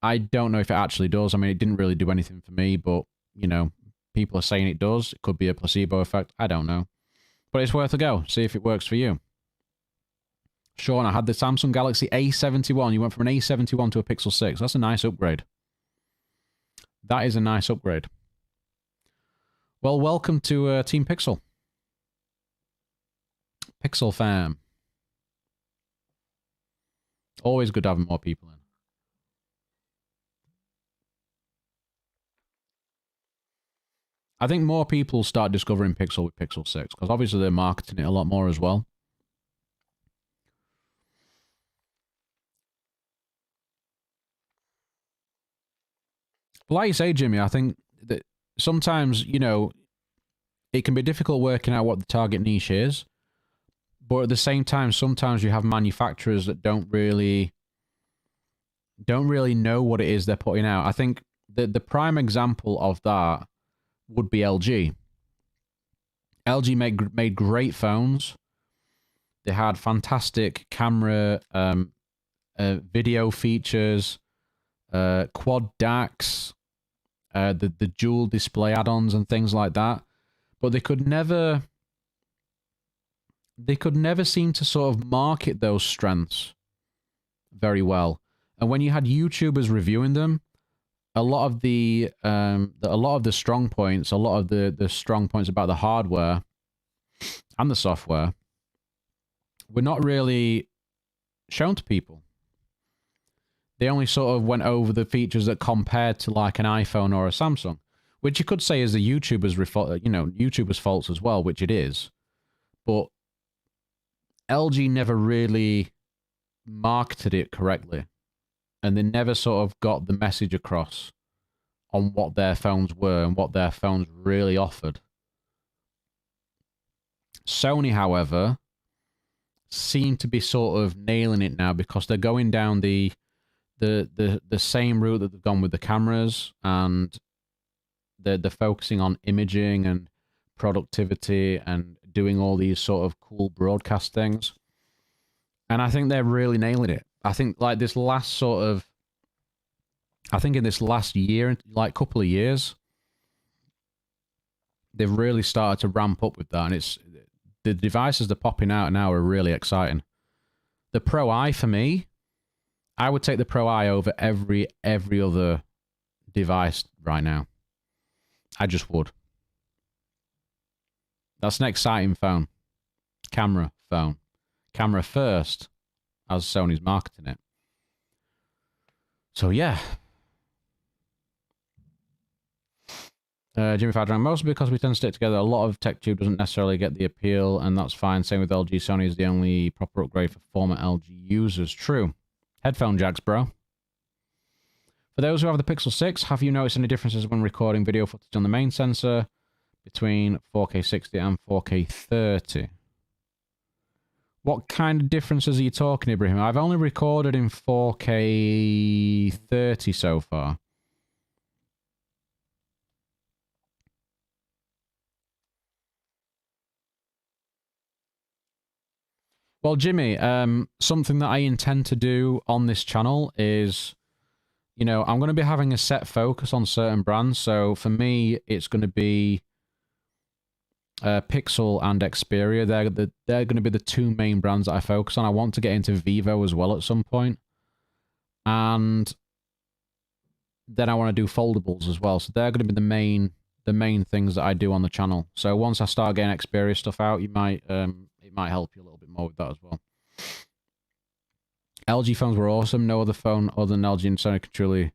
I don't know if it actually does. I mean, it didn't really do anything for me, but, you know, people are saying it does. It could be a placebo effect. I don't know. But it's worth a go. See if it works for you. Sean, I had the Samsung Galaxy A71. You went from an A71 to a Pixel 6. That's a nice upgrade. That is a nice upgrade. Well, welcome to Team Pixel. Pixel fam. Always good having more people in. I think more people start discovering Pixel with Pixel 6, because obviously they're marketing it a lot more as well. But like you say, Jimmy, I think that sometimes, you know, it can be difficult working out what the target niche is. But at the same time, sometimes you have manufacturers that don't really know what it is they're putting out. I think the prime example of that would be LG. LG made great phones. They had fantastic camera, video features, quad DACs, the dual display add-ons and things like that. But they could never seem to sort of market those strengths very well. And when you had YouTubers reviewing them, a lot of the strong points, a lot of the strong points about the hardware and the software were not really shown to people. They only sort of went over the features that compared to like an iPhone or a Samsung, which you could say is the YouTubers' faults as well, which it is. But LG never really marketed it correctly, and they never sort of got the message across on what their phones were and what their phones really offered. Sony, however, seem to be sort of nailing it now, because they're going down the same route that they've gone with the cameras, and they're focusing on imaging and productivity and doing all these sort of cool broadcast things. And I think they're really nailing it. I think like this last sort of, I think in this last year, like couple of years, they've really started to ramp up with that. And it's, the devices they're popping out now are really exciting. The Pro I, for me, I would take the Pro I over every other device right now. I just would. That's an exciting phone. Camera phone. Camera first, as Sony's marketing it. So, yeah. Jimmy Fadran, mostly because we tend to stick together. A lot of TechTube doesn't necessarily get the appeal, and that's fine. Same with LG. Sony is the only proper upgrade for former LG users. True. Headphone jacks, bro. For those who have the Pixel 6, have you noticed any differences when recording video footage on the main sensor between 4K 60 and 4K 30? What kind of differences are you talking, Ibrahim? I've only recorded in 4K 30 so far. Well, Jimmy, something that I intend to do on this channel is, you know, I'm going to be having a set focus on certain brands. So for me, it's going to be Pixel and Xperia. They're going to be the two main brands that I focus on. I want to get into Vivo as well at some point. And then I want to do foldables as well. So they're going to be the main things that I do on the channel. So once I start getting Xperia stuff out, you might it might help you a little bit more with that as well. LG phones were awesome. No other phone other than LG and Sony could truly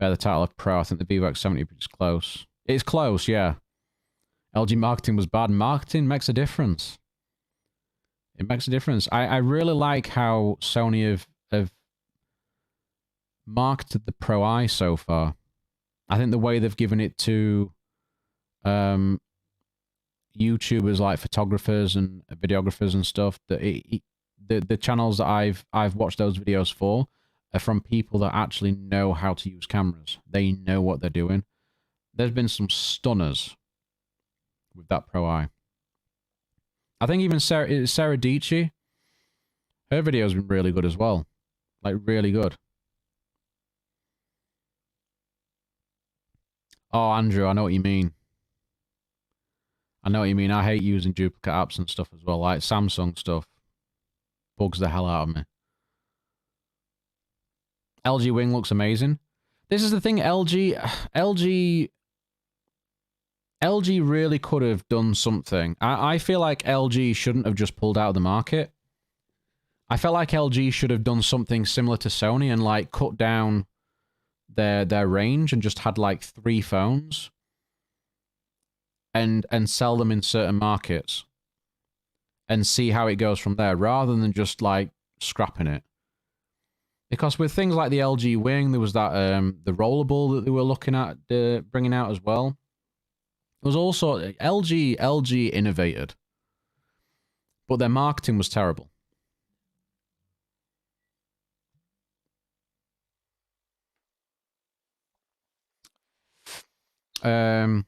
bear the title of Pro. I think the Vivo X70 is close. It's close, yeah. LG marketing was bad. Marketing makes a difference. It makes a difference. I really like how Sony have marketed the Pro I so far. I think the way they've given it to YouTubers like photographers and videographers and stuff, that the channels that I've watched those videos for are from people that actually know how to use cameras. They know what they're doing. There's been some stunners with that Pro I. I think even Sarah Dici, her video's been really good as well. Like, really good. Oh, Andrew, I know what you mean. I know what you mean. I hate using duplicate apps and stuff as well. Like Samsung stuff. Bugs the hell out of me. LG Wing looks amazing. This is the thing, LG really could have done something. I feel like LG shouldn't have just pulled out of the market. I felt like LG should have done something similar to Sony and like cut down their range and just had like 3 phones and sell them in certain markets and see how it goes from there, rather than just like scrapping it. Because with things like the LG Wing, there was that the rollable that they were looking at bringing out as well. It was also LG innovated, but their marketing was terrible. IR,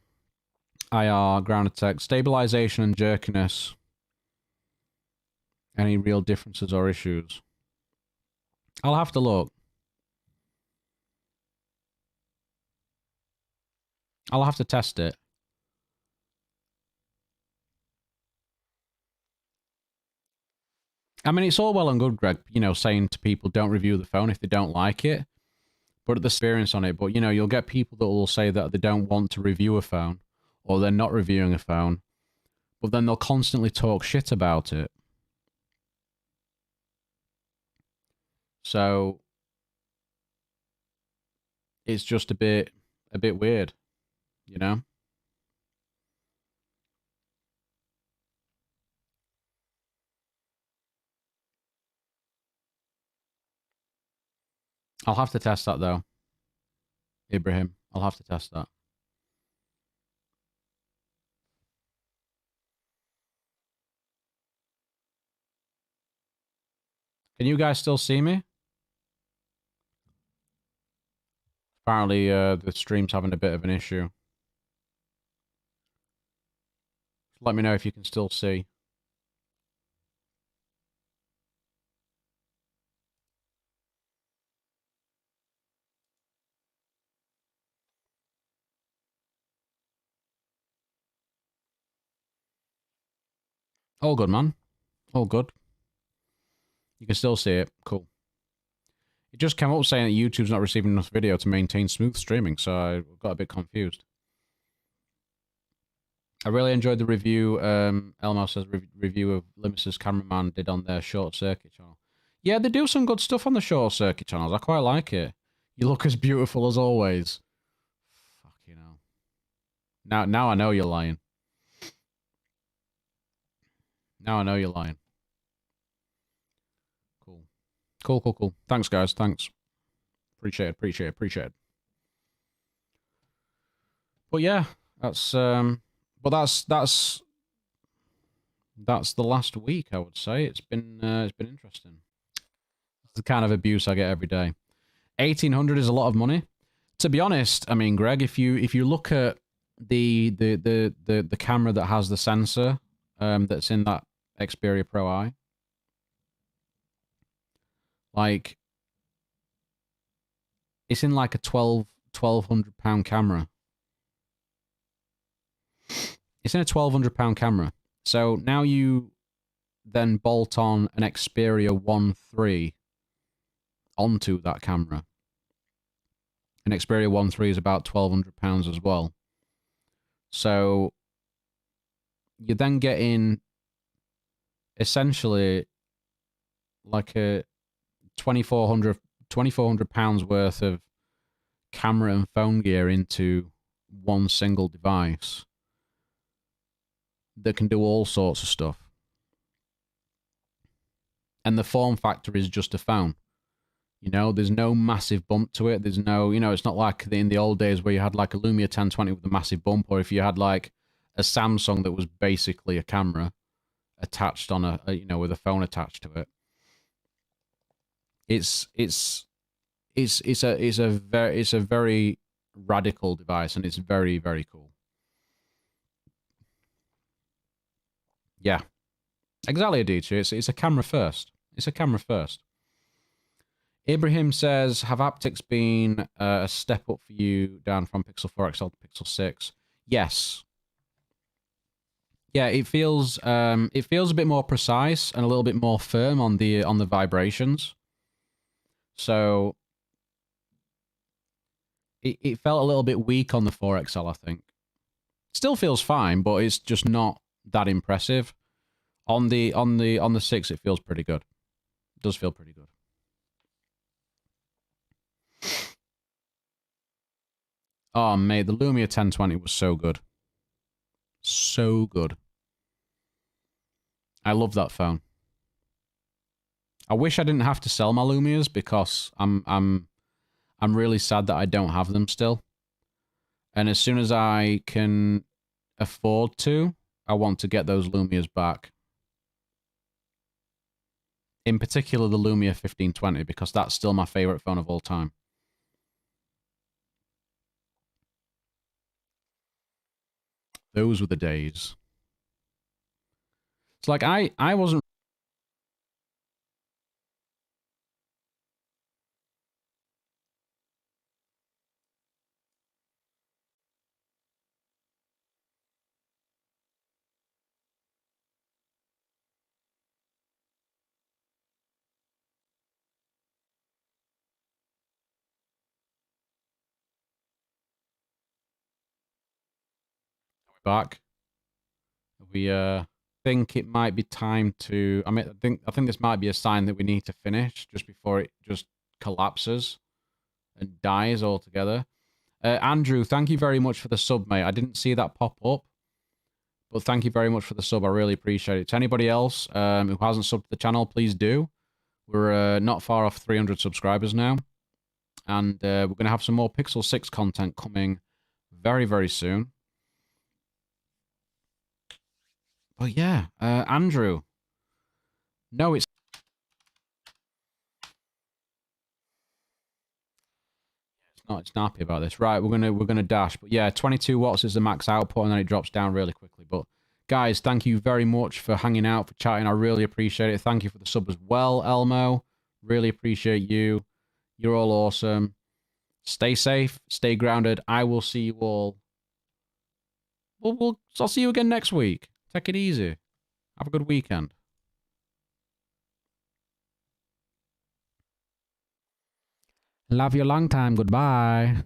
ground attack, stabilization and jerkiness. Any real differences or issues? I'll have to look. I'll have to test it. I mean, it's all well and good, Greg, you know, saying to people, don't review the phone if they don't like it. Put the experience on it. But, you know, you'll get people that will say that they don't want to review a phone, or they're not reviewing a phone, but then they'll constantly talk shit about it. So it's just a bit weird, you know? I'll have to test that, though. Ibrahim, I'll have to test that. Can you guys still see me? Apparently, the stream's having a bit of an issue. Let me know if you can still see. All good, man. All good. You can still see it. Cool. It just came up saying that YouTube's not receiving enough video to maintain smooth streaming, so I got a bit confused. I really enjoyed the review, Elmo says, review of Limus's Cameraman did on their Short Circuit channel. Yeah, they do some good stuff on the Short Circuit channels. I quite like it. You look as beautiful as always. Fuck, you know. Now I know you're lying. Now I know you're lying. Cool. Thanks, guys. Thanks. Appreciate it. But yeah, that's that's the last week, I would say. It's been interesting. It's the kind of abuse I get every day. 1,800 is a lot of money. To be honest, I mean, Greg, if you look at the camera that has the sensor that's in that Xperia Pro I, like, it's in like a 1,200 pound camera. It's in a 1,200 pound camera. So now you then bolt on an Xperia 1.3 onto that camera. An Xperia 1.3 is about 1,200 pounds as well. So you're then getting essentially like a 2,400 pounds worth of camera and phone gear into one single device that can do all sorts of stuff. And the form factor is just a phone. You know, there's no massive bump to it. There's no, you know, it's not like in the old days where you had like a Lumia 1020 with a massive bump, or if you had like a Samsung that was basically a camera attached on a you know, with a phone attached to it. It's a very radical device, and it's very, very cool. Yeah, exactly, Adichie. It's a camera first. It's a camera first. Ibrahim says, have haptics been a step up for you down from Pixel 4 XL to Pixel 6? Yes. Yeah, it feels a bit more precise and a little bit more firm on the vibrations. So it felt a little bit weak on the 4XL, I think. Still feels fine, but it's just not that impressive. On the 6, it feels pretty good. It does feel pretty good. Oh, mate, the Lumia 1020 was so good. So good. I love that phone. I wish I didn't have to sell my Lumias because I'm really sad that I don't have them still. And as soon as I can afford to, I want to get those Lumias back. In particular, the Lumia 1520, because that's still my favorite phone of all time. Those were the days. It's like I wasn't. Back. We think it might be time to. I mean, I think this might be a sign that we need to finish just before it just collapses and dies altogether. Andrew, thank you very much for the sub, mate. I didn't see that pop up, but thank you very much for the sub. I really appreciate it. To anybody else who hasn't subbed to the channel, please do. We're not far off 300 subscribers now, and we're going to have some more Pixel 6 content coming very, very soon. But yeah, Andrew. No, it's not snappy about this. Right, we're gonna dash. But yeah, 22 watts is the max output, and then it drops down really quickly. But guys, thank you very much for hanging out, for chatting. I really appreciate it. Thank you for the sub as well, Elmo. Really appreciate you. You're all awesome. Stay safe, stay grounded. I will see you all. I'll see you again next week. Take it easy. Have a good weekend. Love you long time. Goodbye.